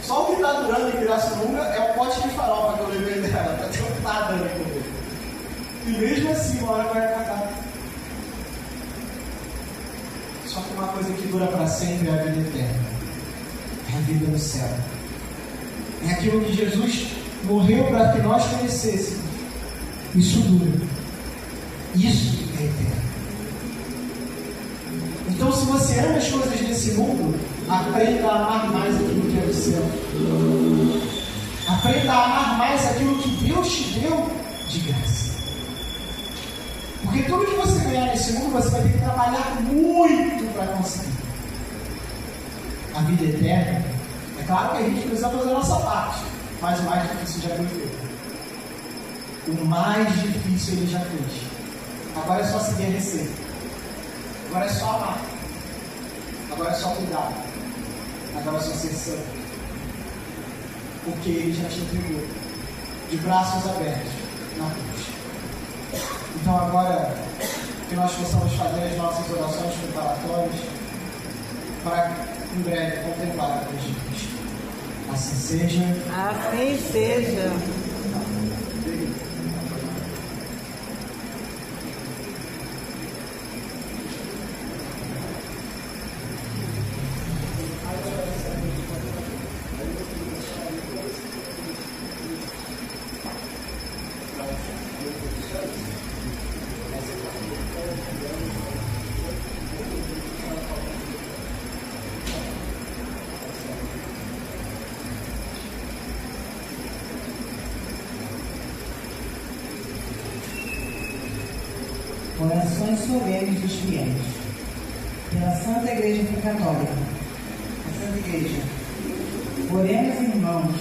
Só o que está durando em Pirassununga é o pote de farofa que eu levei dela, está tentada de comer. E mesmo assim, uma hora vai acabar. Só que uma coisa que dura para sempre é a vida eterna. É a vida no céu. É aquilo que Jesus morreu para que nós conhecêssemos. Isso dura. Isso é eterno. Então, se você ama as coisas desse mundo, aprenda a amar mais aquilo que é do céu. Aprenda a amar mais aquilo que Deus te deu de graça. Porque tudo que você ganhar nesse mundo, você vai ter que trabalhar muito para conseguir. A vida eterna, é claro que a gente precisa fazer a nossa parte, mas o mais difícil já foi feito. O mais difícil ele já fez. Agora é só seguir a receita. Agora é só amar. Agora é só cuidar. Agora é só ser santo. Porque ele já te entregou de braços abertos na cruz. Então agora que nós possamos fazer as nossas orações preparatórias para em breve contemplar a cruz de Cristo. Assim seja. Assim seja. Orações solenes dos fiéis. Pela Santa Igreja Católica. A Santa Igreja. Oremos, irmãos,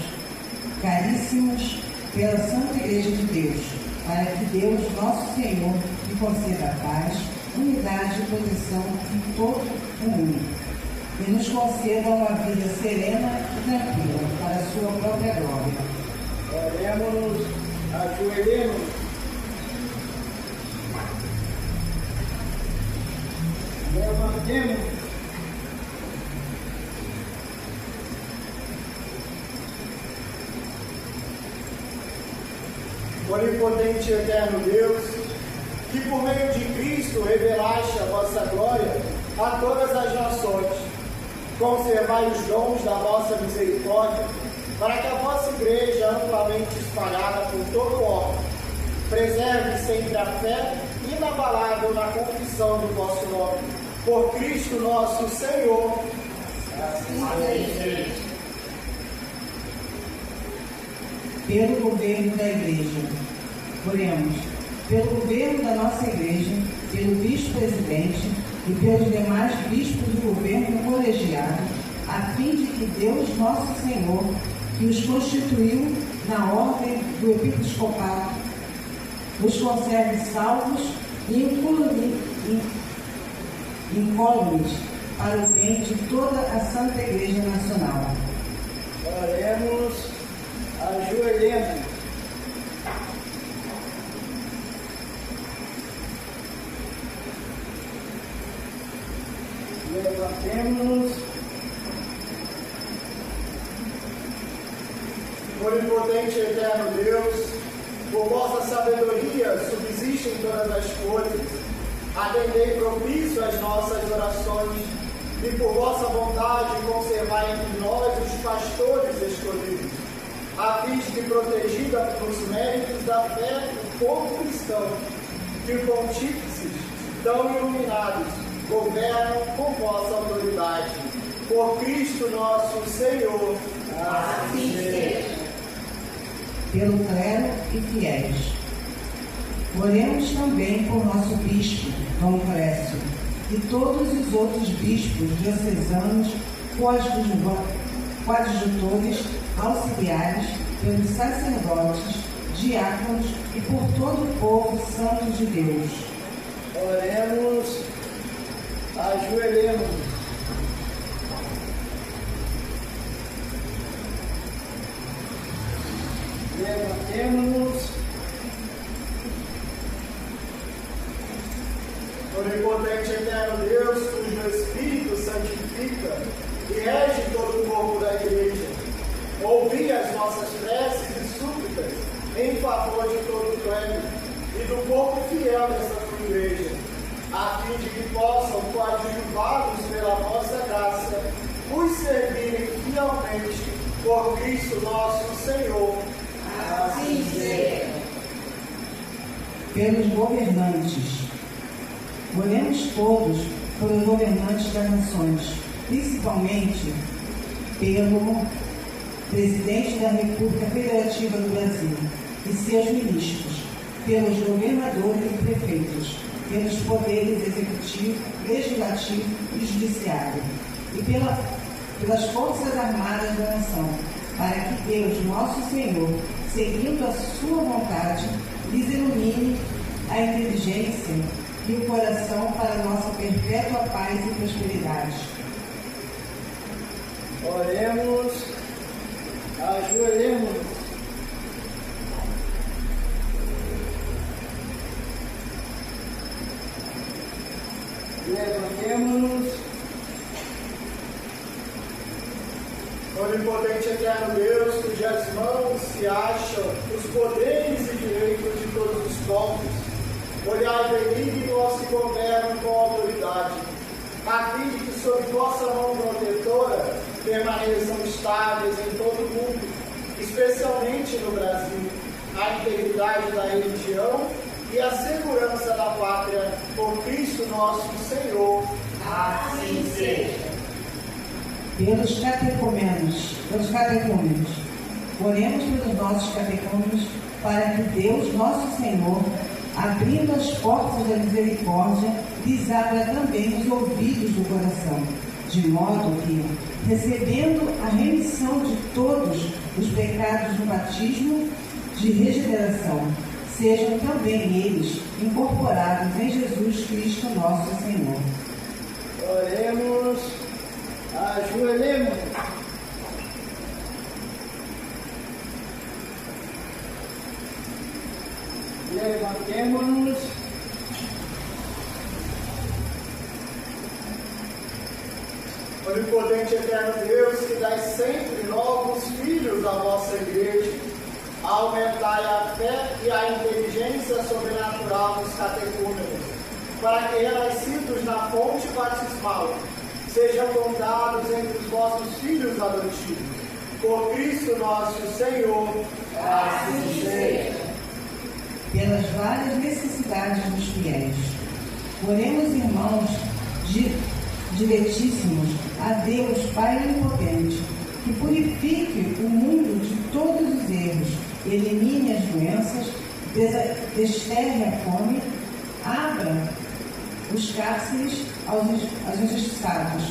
caríssimos, pela Santa Igreja de Deus, para que Deus, nosso Senhor, lhe conceda a paz, unidade e proteção em todo o mundo, e nos conceda uma vida serena e tranquila, para a sua própria glória. Oremos, ajoelhemos. Levantemos. Onipotente e eterno Deus, que por meio de Cristo revelaste a vossa glória a todas as nações, conservai os dons da vossa misericórdia, para que a vossa igreja, amplamente espalhada por todo o orbe, preserve sempre a fé inabalável na confissão do vosso nome. Por Cristo nosso Senhor. Amém. Pelo governo da Igreja. Oremos. Pelo governo da nossa Igreja, pelo vice-presidente e pelos demais bispos do governo colegiado, a fim de que Deus, nosso Senhor, que os constituiu na ordem do episcopado, os conserve salvos e incólumes para o bem de toda a Santa Igreja Nacional. Oremos, ajoelhemos. Levantemos. Onipotente e eterno Deus, por vossa sabedoria subsistem todas as coisas. Atendei propício às nossas orações e por vossa vontade conservai entre nós os pastores escolhidos, a fim de que, protegida pelos méritos da fé do povo cristão, que pontífices tão iluminados governam com vossa autoridade. Por Cristo nosso Senhor. Assim seja. Pelo clero e fiéis. Oremos também por nosso bispo, Dom Clécio, e todos os outros bispos diocesanos, coadjutores, auxiliares, pelos sacerdotes, diáconos e por todo o povo santo de Deus. Oremos, ajoelhemos. Levantemos-nos. Onipotente eterno Deus, cujo Espírito santifica e rege todo o corpo da Igreja, ouvi as nossas preces e súplicas em favor de todo o clero e do corpo fiel dessa tua Igreja, a fim de que possam, coadjuvados pela vossa graça, os servirem fielmente por Cristo nosso Senhor. Assim seja. Pelos governantes. Oremos todos pelos governantes das nações, principalmente pelo Presidente da República Federativa do Brasil e seus ministros, pelos governadores e prefeitos, pelos poderes executivo, legislativo e judiciário, e pelas Forças Armadas da nação, para que Deus, nosso Senhor, seguindo a sua vontade, lhes ilumine a inteligência e o coração para a nossa perpétua paz e prosperidade. Oremos, ajoelhemos. Levantemos-nos. Onipotente eterno Deus, cujas mãos se acham os poderes e direitos de todos os povos, olhai benigno aos que governam com autoridade, a fim de que sob vossa mão protetora permaneçam estáveis em todo o mundo, especialmente no Brasil, a integridade da religião e a segurança da pátria, por Cristo nosso Senhor. Assim seja. Pelos catecúmenos, oremos pelos nossos catecúmenos, para que Deus, nosso Senhor, abrindo as portas da misericórdia, lhes abra também os ouvidos do coração, de modo que, recebendo a remissão de todos os pecados no batismo de regeneração, sejam também eles incorporados em Jesus Cristo, nosso Senhor. Oremos, ajoelhemos. Levantemo-nos. Onipotente eterno Deus, que dai sempre novos filhos à vossa Igreja, aumentai a fé e a inteligência sobrenatural dos catecúmenos, para que, renascidos na fonte batismal, sejam contados entre os vossos filhos adotivos. Por Cristo nosso Senhor. Assim seja. Pelas várias necessidades dos fiéis. Oremos, irmãos, diretíssimos a Deus, Pai Onipotente, que purifique o mundo de todos os erros, elimine as doenças, desterre a fome, abra os cárceres aos injustiçados,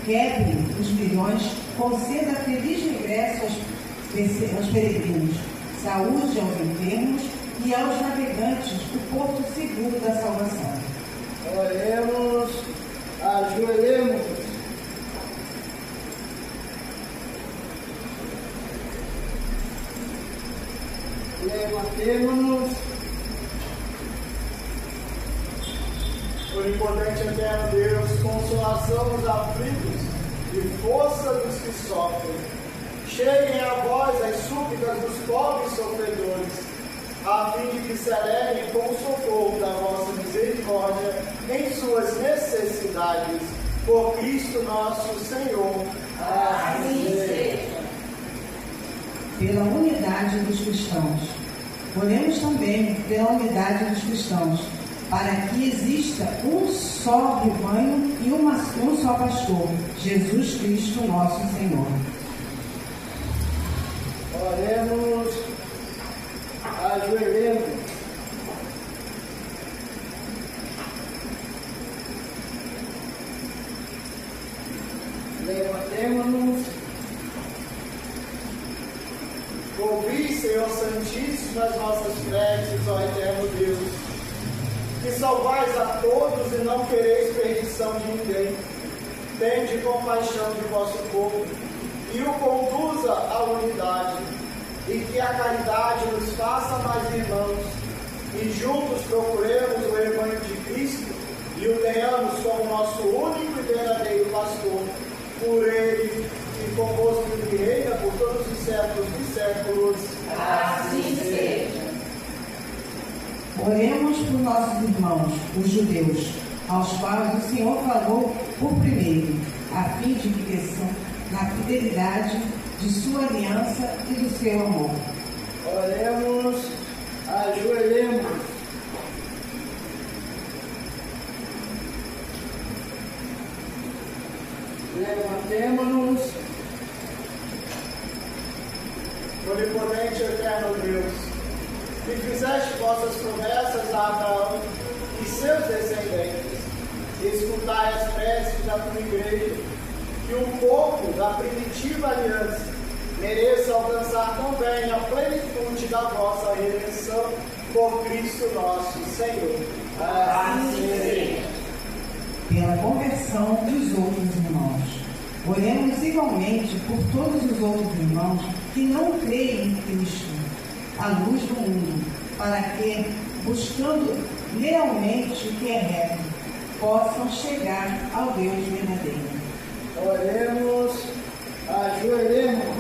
quebre os grilhões, conceda feliz regresso aos peregrinos, saúde aos enfermos e aos navegantes o porto seguro da salvação. Oremos, ajoelhemos. Levantemo-nos. Onipotente eterno Deus, consolação dos aflitos e força dos que sofrem, cheguem a vós as súplicas dos pobres sofredores, a fim de que se alegrem com o socorro da vossa misericórdia em suas necessidades. Por Cristo nosso Senhor. Assim seja. Pela unidade dos cristãos. Oremos também pela unidade dos cristãos, para que exista um só rebanho e um só pastor, Jesus Cristo, nosso Senhor. Oremos, ajoelhemos. Levantemo-nos. Ouvi, Senhor Santíssimo, as nossas preces, ó eterno Deus, que salvais a todos e não quereis perdição de ninguém. Tende compaixão de vosso povo e o conduza à unidade, e que a caridade nos faça mais irmãos, e juntos procuremos o rebanho de Cristo e o tenhamos como nosso único e verdadeiro pastor. Por ele e convosco que reina por todos os séculos dos séculos. Assim seja. Oremos por nossos irmãos, os judeus, aos quais o Senhor falou por primeiro, a fim de que cresçam na fidelidade de sua aliança e do seu amor. Oremos, ajoelhemos. Levantemo-nos. Onipotente eterno Deus, que fizeste vossas promessas a Abraão e seus descendentes, escutai as preces da tua igreja, que um pouco da primitiva aliança mereça alcançar também a plenitude da vossa redenção por Cristo nosso Senhor. Assim seja. Pela conversão dos outros irmãos. Oremos igualmente por todos os outros irmãos que não creem em Cristo, a luz do mundo, para que, buscando lealmente o que é reto, possam chegar ao Deus verdadeiro. Oremos, ajoelhemos.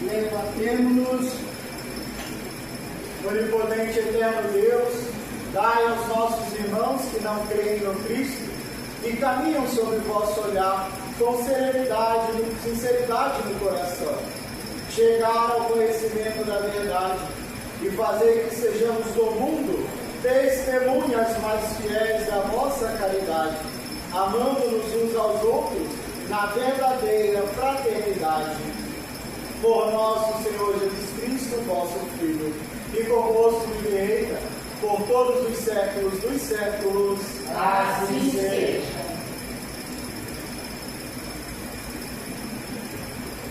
Levantemo-nos. Onipotente eterno Deus, dai aos nossos irmãos que não creem no Cristo e caminham sob o vosso olhar com serenidade e sinceridade no coração, chegar ao conhecimento da verdade e fazer que sejamos do mundo testemunhas mais fiéis da vossa caridade, amando-nos uns aos outros na verdadeira fraternidade. Por nosso Senhor Jesus Cristo, vosso Filho, e convosco que reina por todos os séculos dos séculos. Assim seja.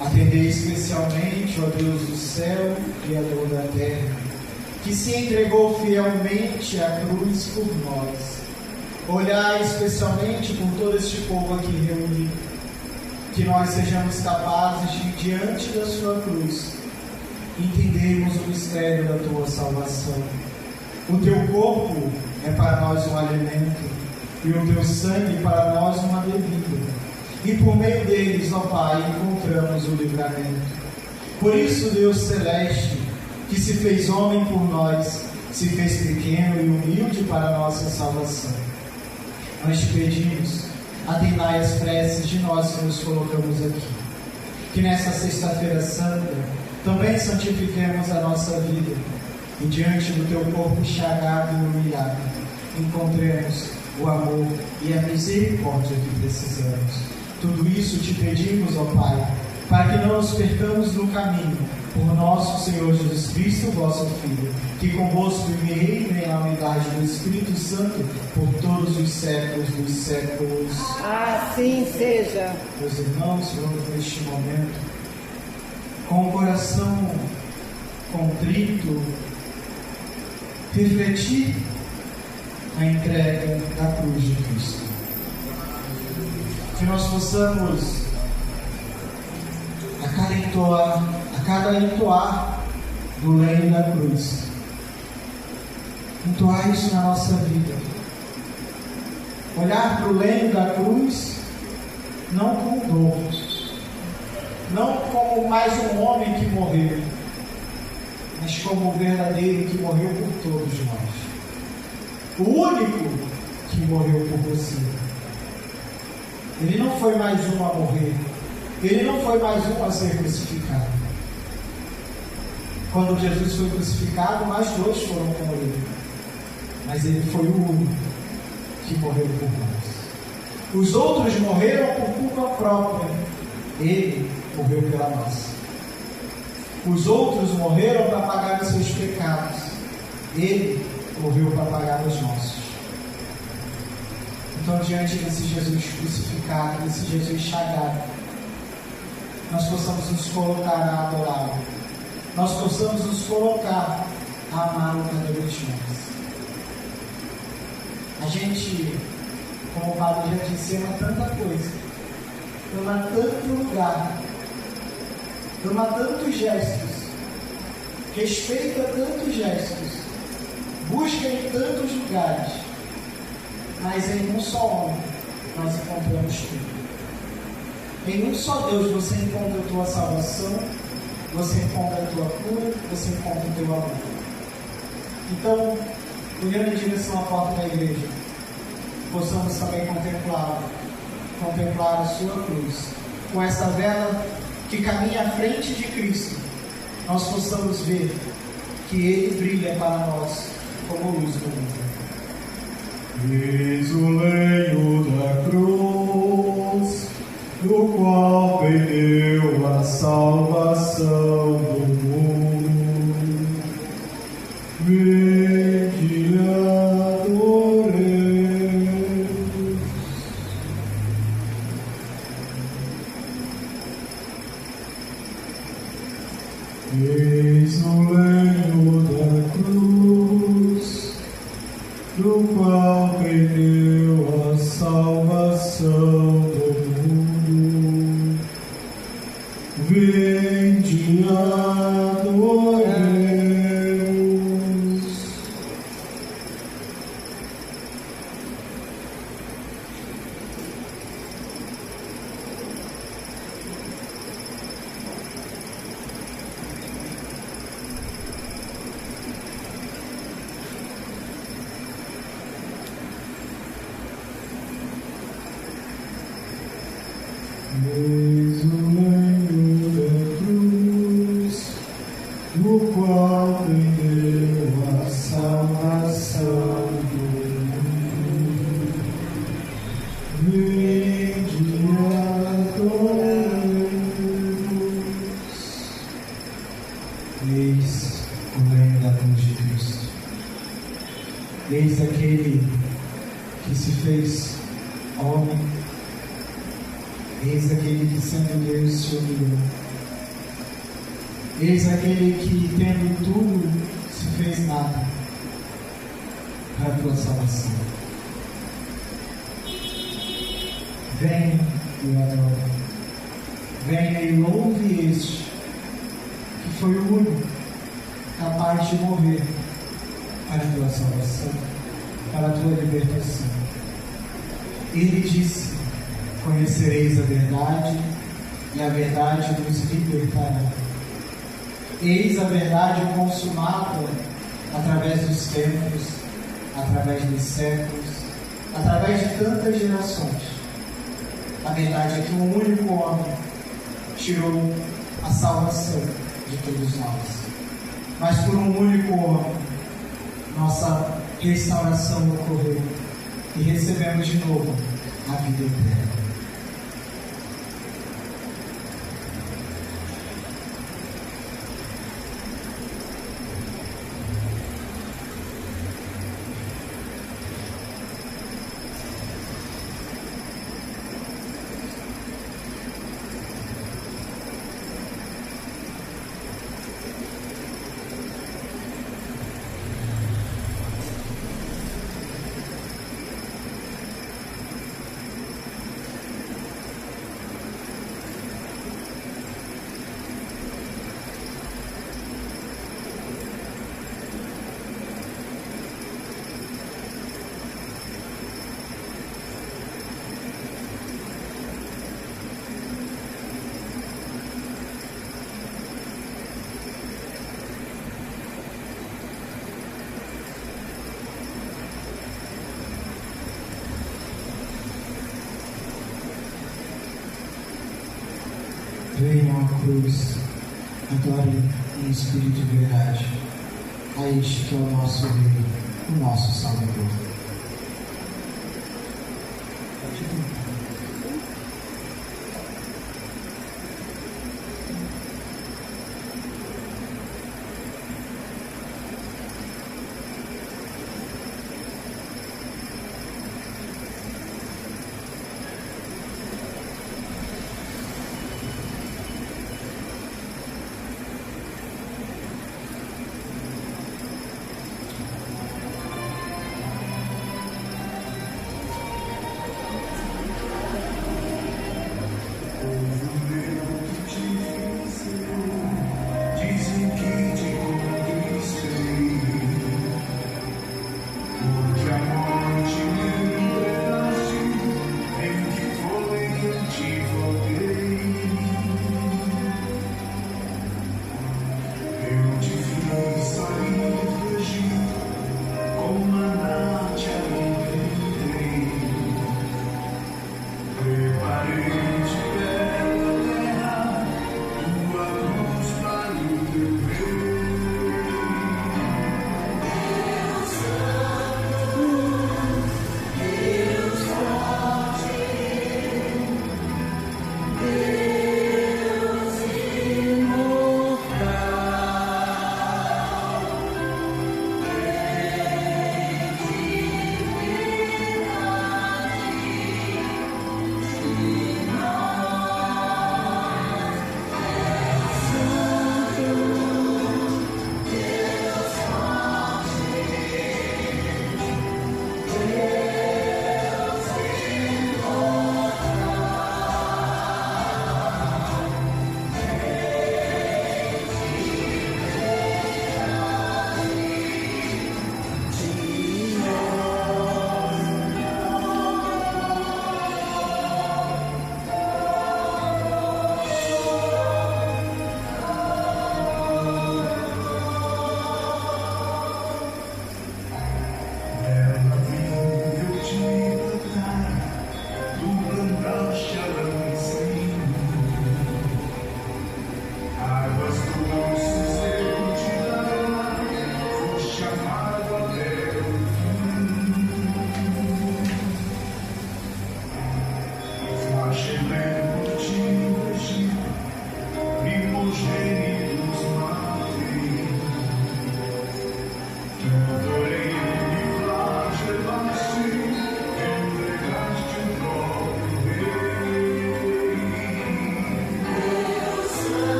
Atendei especialmente, ó Deus do céu, Criador da terra, que se entregou fielmente à cruz por nós. Olhai especialmente por todo este povo aqui reunido, que nós sejamos capazes de, diante da sua cruz, entendermos o mistério da tua salvação. O teu corpo é para nós um alimento, e o teu sangue para nós uma bebida. E por meio deles, ó Pai, encontramos o livramento. Por isso, Deus celeste, que se fez homem por nós, se fez pequeno e humilde para a nossa salvação. Nós te pedimos, atendai as preces de nós que nos colocamos aqui. Que nessa sexta-feira santa também santifiquemos a nossa vida e diante do teu corpo chagado e humilhado encontremos o amor e a misericórdia que precisamos. Tudo isso te pedimos, ó Pai, para que não nos percamos no caminho, por nosso Senhor Jesus Cristo, vosso Filho, que convosco vive e reina na unidade do Espírito Santo por todos os séculos dos séculos. Assim seja. Meus irmãos, vamos neste momento, com o coração contrito, refletir a entrega da cruz de Cristo. Que nós possamos, a cada entoar do leme da cruz, entoar isso na nossa vida. Olhar para o leme da cruz, não como dor, não como mais um homem que morreu, mas como o verdadeiro que morreu por todos nós. O único que morreu por você. Ele não foi mais um a morrer. Ele não foi mais um a ser crucificado. Quando Jesus foi crucificado, mais 2 foram com ele. Mas ele foi o único que morreu por nós. Os outros morreram por culpa própria. Ele morreu pela nossa. Os outros morreram para pagar os seus pecados. Ele morreu para pagar os nossos. Então, diante desse Jesus crucificado, desse Jesus chagado, nós possamos nos colocar a adorá-lo. Nós possamos nos colocar a amá-lo cada vez mais. A gente, como o Paulo já disse, ama tanta coisa, ama tanto lugar, ama tantos gestos, respeita tantos gestos, busca em tantos lugares, mas em um só homem nós encontramos tudo. Em um só Deus você encontra a tua salvação, você encontra a tua cura, você encontra o teu amor. Então, olhando em direção à porta da igreja, possamos também contemplar a sua cruz. Com essa vela que caminha à frente de Cristo, nós possamos ver que Ele brilha para nós como luz do mundo. Eis o lenho da cruz, do qual pendeu a salvação do mundo. Vinde adoremos. Eis o lenho da cruz, do qual pendeu a salvação do mundo. Vinde adoremos. Eis o lenho da cruz, no qual pendeu a salvação do mundo. Vinde adoremos. Eis o lenho da cruz de Cristo. Eis aquele que se fez homem. Eis aquele que, sendo Deus, se humilhou. Eis aquele que, tendo tudo, se fez nada para a tua salvação. Venha e adore. Venha e louve este, que foi o único capaz de morrer para a tua salvação, para a tua libertação. Ele disse: conhecereis a verdade, e a verdade vos libertará. Eis a verdade consumada através dos tempos, através dos séculos, através de tantas gerações. A verdade é que um único homem tirou a salvação de todos nós. Mas por um único homem, nossa restauração ocorreu e recebemos de novo a vida eterna. Venham à cruz, adore em espírito e verdade a este que é o nosso Rei, o nosso Salvador.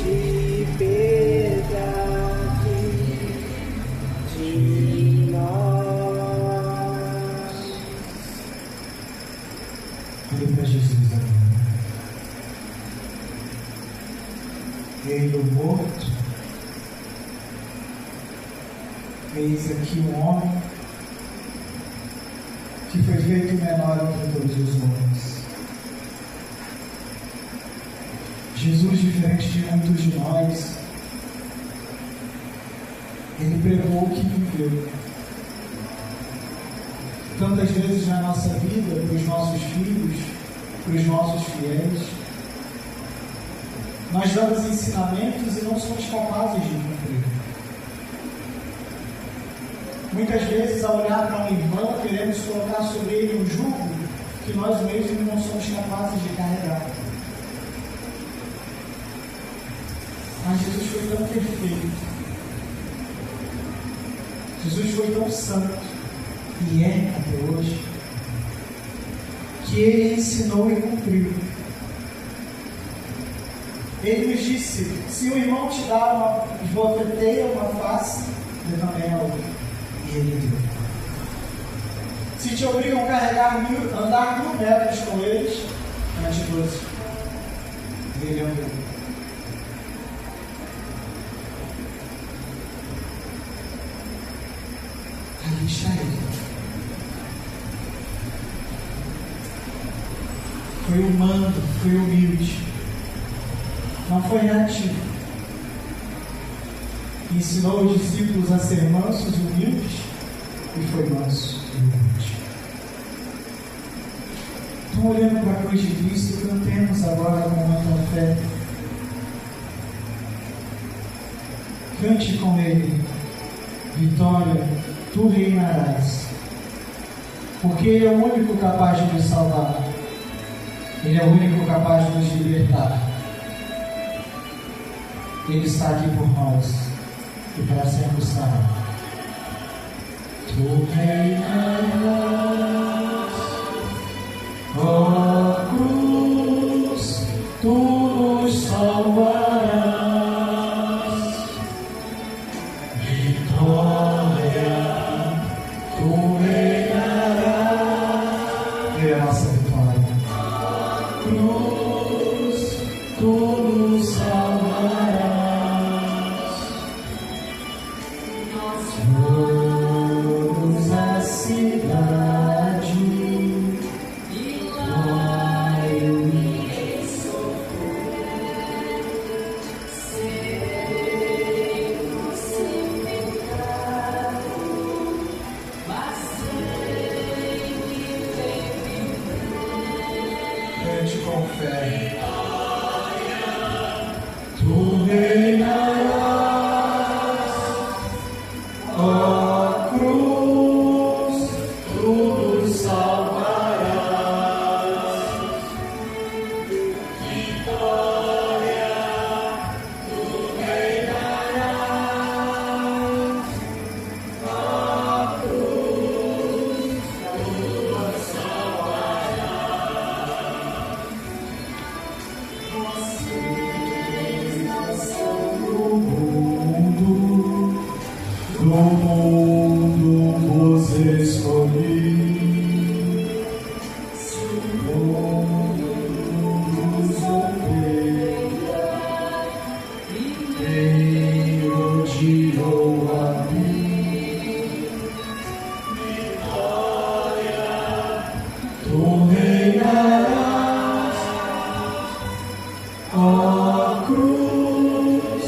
de piedade de nós. Olhe para Jesus agora. Ele, o morto, eis aqui um homem que foi feito menor entre todos os homens. Jesus, diferente de muitos de nós, ele pregou o que viveu. Tantas vezes na nossa vida, para os nossos filhos, para os nossos fiéis, nós damos ensinamentos e não somos capazes de cumprir. Muitas vezes, ao olhar para um irmão, queremos colocar sobre ele um jugo que nós mesmos não somos capazes de carregar. Mas Jesus foi tão perfeito, Jesus foi tão santo, e é até hoje, que ele ensinou e cumpriu. Ele nos disse: se o irmão te dá uma esbofeteia, uma face, dê também a outra. E ele deu. Se te obrigam a andar 1000 metros com eles, ande 12. Ele andou. Ali está ele. Foi humano, foi humilde. Não foi reativo. Ensinou os discípulos a ser mansos e humildes, e foi manso e humilde. Então, olhando para a cruz de Cristo, cantemos agora com muita fé. Cante com ele: vitória, tu reinarás. Porque ele é o único capaz de nos salvar. Ele é o único capaz de nos libertar. Ele está aqui por nós e para sempre estará. Tu reinarás, ó cruz, tu nos salvarás. Vitória, tu reinarás. É a nossa vitória. Cruz, tu nos salvarás. Vamos à cidade e lá eu irei sofrer. Serei crucificado, mas sei que viver. Cante com fé. Tu reinarás, ó cruz, tu nos salvarás. Vitória, tu reinarás, ó cruz, tu nos salvarás. Vocês não são do mundo vos escolhi. Se o mundo vos odeia, ele odiou a mim. Vitória, tu reinarás, ó cruz,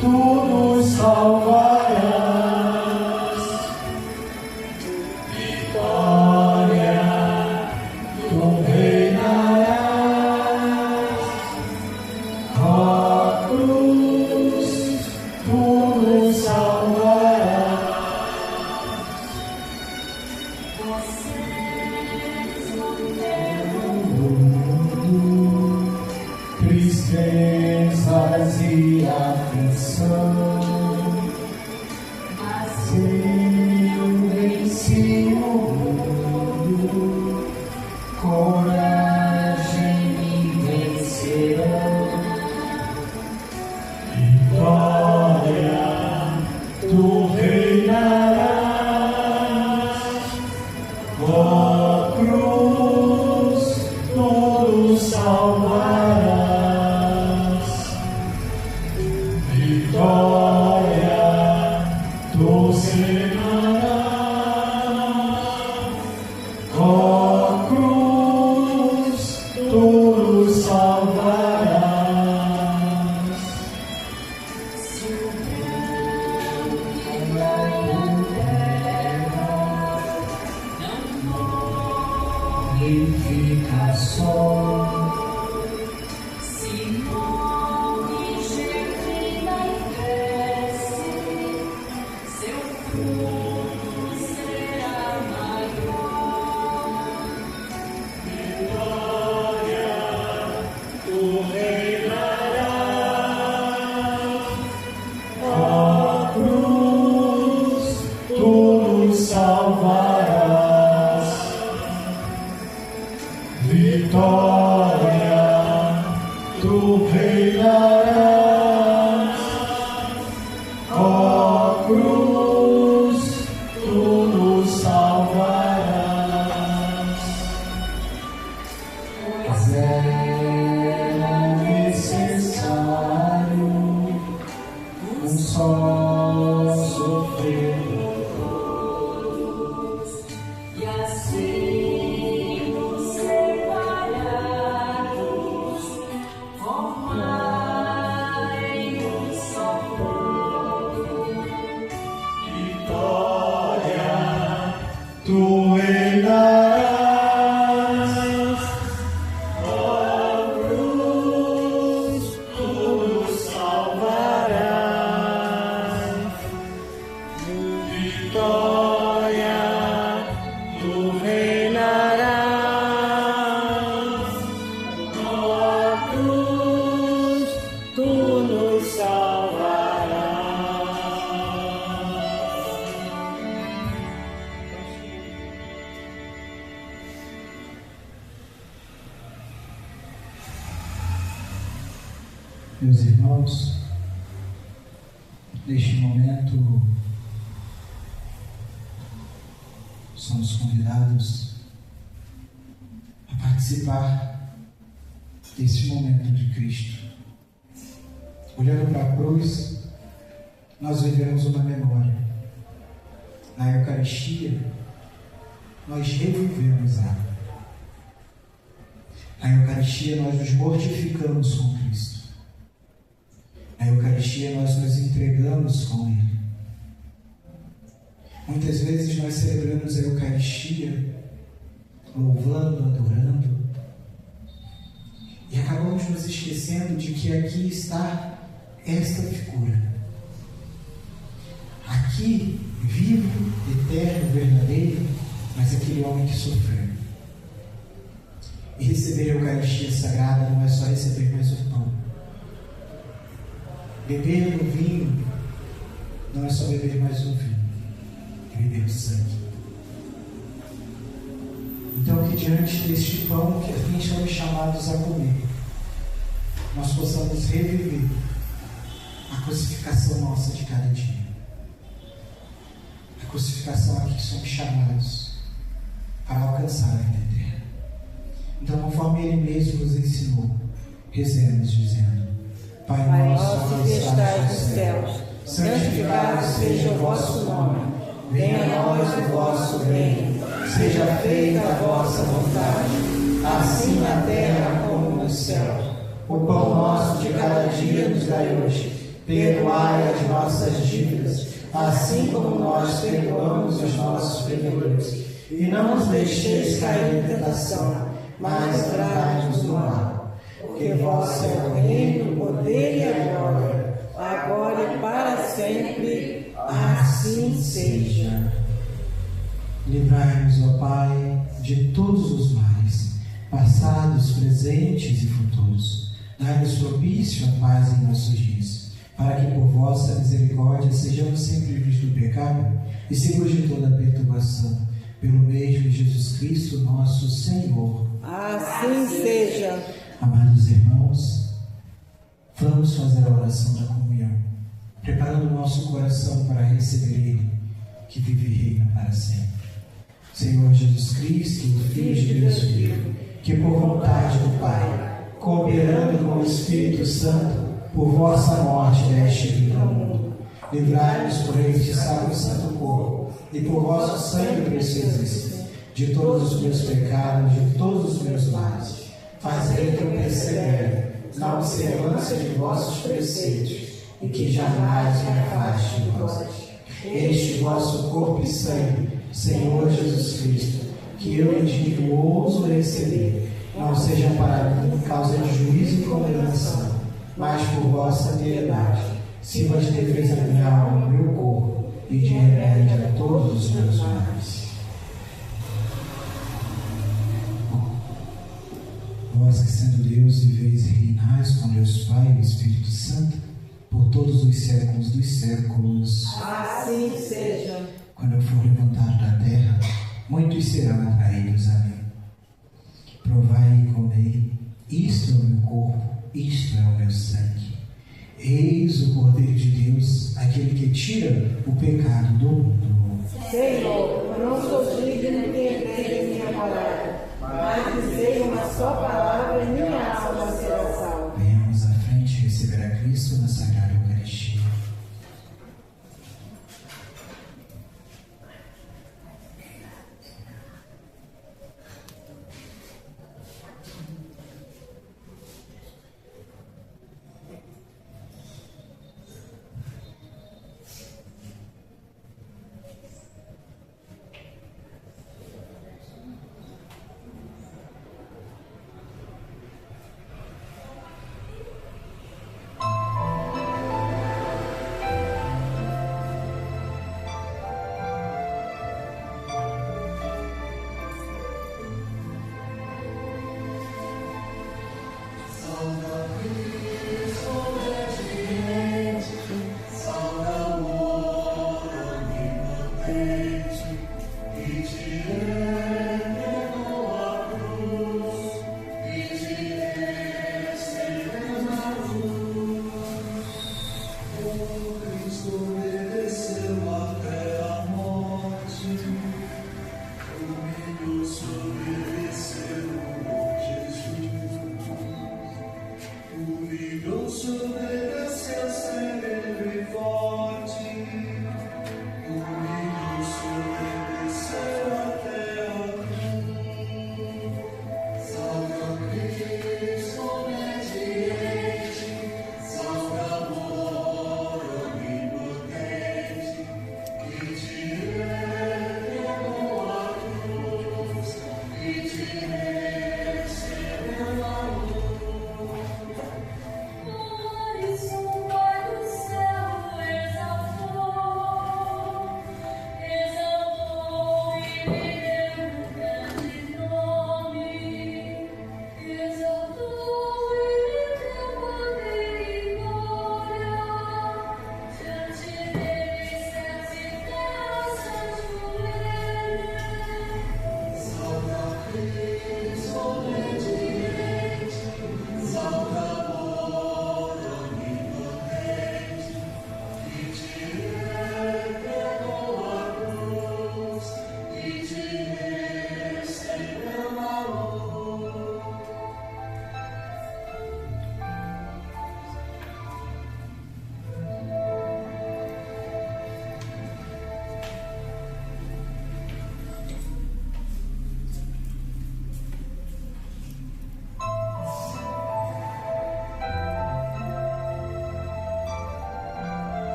tu nos salvarás. Vitória, tu reinarás, ó cruz, tu nos salvarás. Vocês vão ter no mundo tristezas e aflição, mas eu venci o mundo, coragem e vencerão. tu reinarás, ó cruz, tu nos salvarás. Mas era necessário um só sofrer. E assim nos separados, formai um só povo. Vitória, tu reinarás, ó cruz, tu nos salvarás. Vitória, tu reinarás, ó cruz, tu nos salvarás. Meus irmãos, neste momento somos convidados a participar desse momento de Cristo. Olhando para a cruz, nós vivemos uma memória. Na Eucaristia, nós revivemos ela. Na Eucaristia, nós nos mortificamos com Cristo. Na Eucaristia, nós nos entregamos com Ele. Muitas vezes nós celebramos a Eucaristia, louvando, adorando, e acabamos nos esquecendo de que aqui está esta figura. Aqui, vivo, eterno, verdadeiro, mas aquele homem que sofreu. E receber a Eucaristia Sagrada não é só receber mais o pão. Beber do vinho não é só beber mais um vinho, é beber do sangue. Então, que diante deste pão que a gente somos chamados a comer, nós possamos reviver a crucificação nossa de cada dia. A crucificação a que somos chamados para alcançar a vida eterna. Então, conforme Ele mesmo nos ensinou, rezemos dizendo: Pai nosso que estais nos céus, santificado seja o vosso nome. Venha a nós o vosso reino. Seja feita a vossa vontade, assim na terra como no céu. O pão nosso de cada dia nos dai hoje. Perdoai as nossas dívidas, assim como nós perdoamos os nossos devedores. E não nos deixeis cair em tentação, mas livrai-nos do mal. Porque vosso é o reino, o poder e a glória, agora e para sempre. Assim seja. Livrai-nos, ó Pai, de todos os males, passados, presentes e futuros. Dai-nos propício a paz em nossos dias, para que por vossa misericórdia sejamos sempre livres do pecado e seguros de toda perturbação, pelo mesmo de Jesus Cristo, nosso Senhor. Assim seja. Amados irmãos, vamos fazer a oração da comunhão, preparando o nosso coração para receber Ele, que vive e reina para sempre. Senhor Jesus Cristo, Filho de Deus vivo, que por vontade do Pai, cooperando com o Espírito Santo, por vossa morte deste vida ao mundo, livrai-nos por este sacro e santo corpo, e por vosso sangue preciosíssimo, de todos os meus pecados, de todos os meus males. Fazei que eu persevere na observância de vossos preceitos, e que jamais me afaste de vós. Este vosso corpo e sangue, Senhor Jesus Cristo, que eu lhes digo ouso receber, não seja para mim causa de juízo e condenação, mas por vossa piedade, sirva de defesa da minha alma e meu corpo, e de remédio a todos os meus males. Vós que sendo Deus viveis e reinais com Deus Pai e o Espírito Santo, por todos os séculos dos séculos. Assim seja. Quando eu for levantado da terra, muitos serão atraídos a mim. Provai e comei, isto é o meu corpo, isto é o meu sangue. Eis o Cordeiro de Deus, aquele que tira o pecado do mundo. Senhor, eu não sou digno de entrar em minha morada, mas dizei uma só palavra e minha alma será salva. Venhamos à frente receber a Cristo na Sagrada Eucaristia.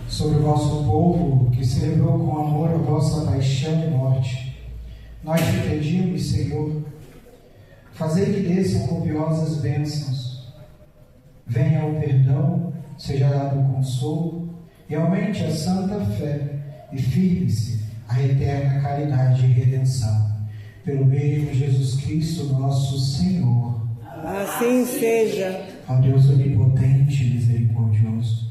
Sobre o vosso povo, que celebrou com amor a vossa paixão e morte. Nós te pedimos, Senhor, fazei que desçam copiosas bênçãos. Venha o perdão, seja dado o consolo, e aumente a santa fé, e firme-se a eterna caridade e redenção. Pelo meio de Jesus Cristo, nosso Senhor. Assim seja. Ó Deus onipotente e misericordioso,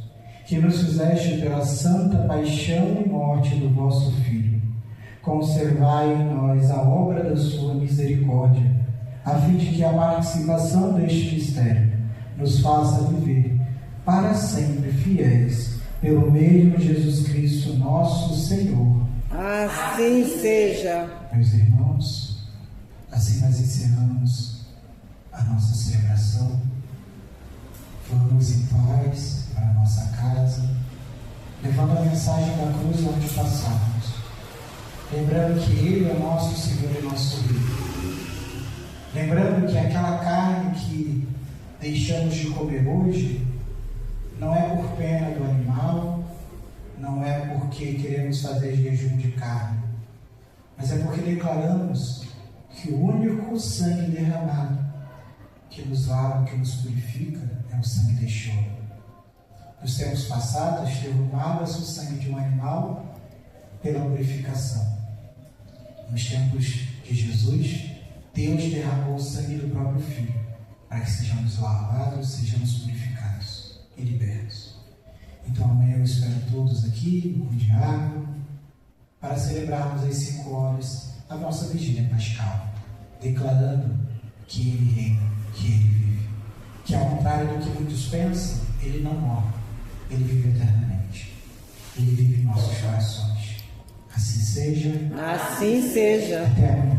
que nos fizeste pela santa paixão e morte do vosso Filho, conservai em nós a obra da sua misericórdia, a fim de que a participação deste mistério nos faça viver para sempre fiéis pelo meio de Jesus Cristo, nosso Senhor. Assim seja. Meus irmãos, assim nós encerramos a nossa celebração. Vamos em paz para a nossa casa, levando a mensagem da cruz onde passarmos, lembrando que Ele é nosso Senhor e nosso Rei. Lembrando que aquela carne que deixamos de comer hoje não é por pena do animal, não é porque queremos fazer jejum de carne, mas é porque declaramos que o único sangue derramado que nos lava, que nos purifica, é o sangue de choro. Nos tempos passados, derramava-se o sangue de um animal pela purificação. Nos tempos de Jesus, Deus derramou o sangue do próprio Filho, para que sejamos lavados, sejamos purificados e libertos. Então amanhã eu espero todos aqui, no Pão de Água, para celebrarmos às 5 horas a nossa vigília pascal, declarando que Ele reina, que Ele vive, que ao contrário do que muitos pensam, Ele não morre, Ele vive eternamente, Ele vive em nossos corações. Assim seja. Assim seja. Até amanhã.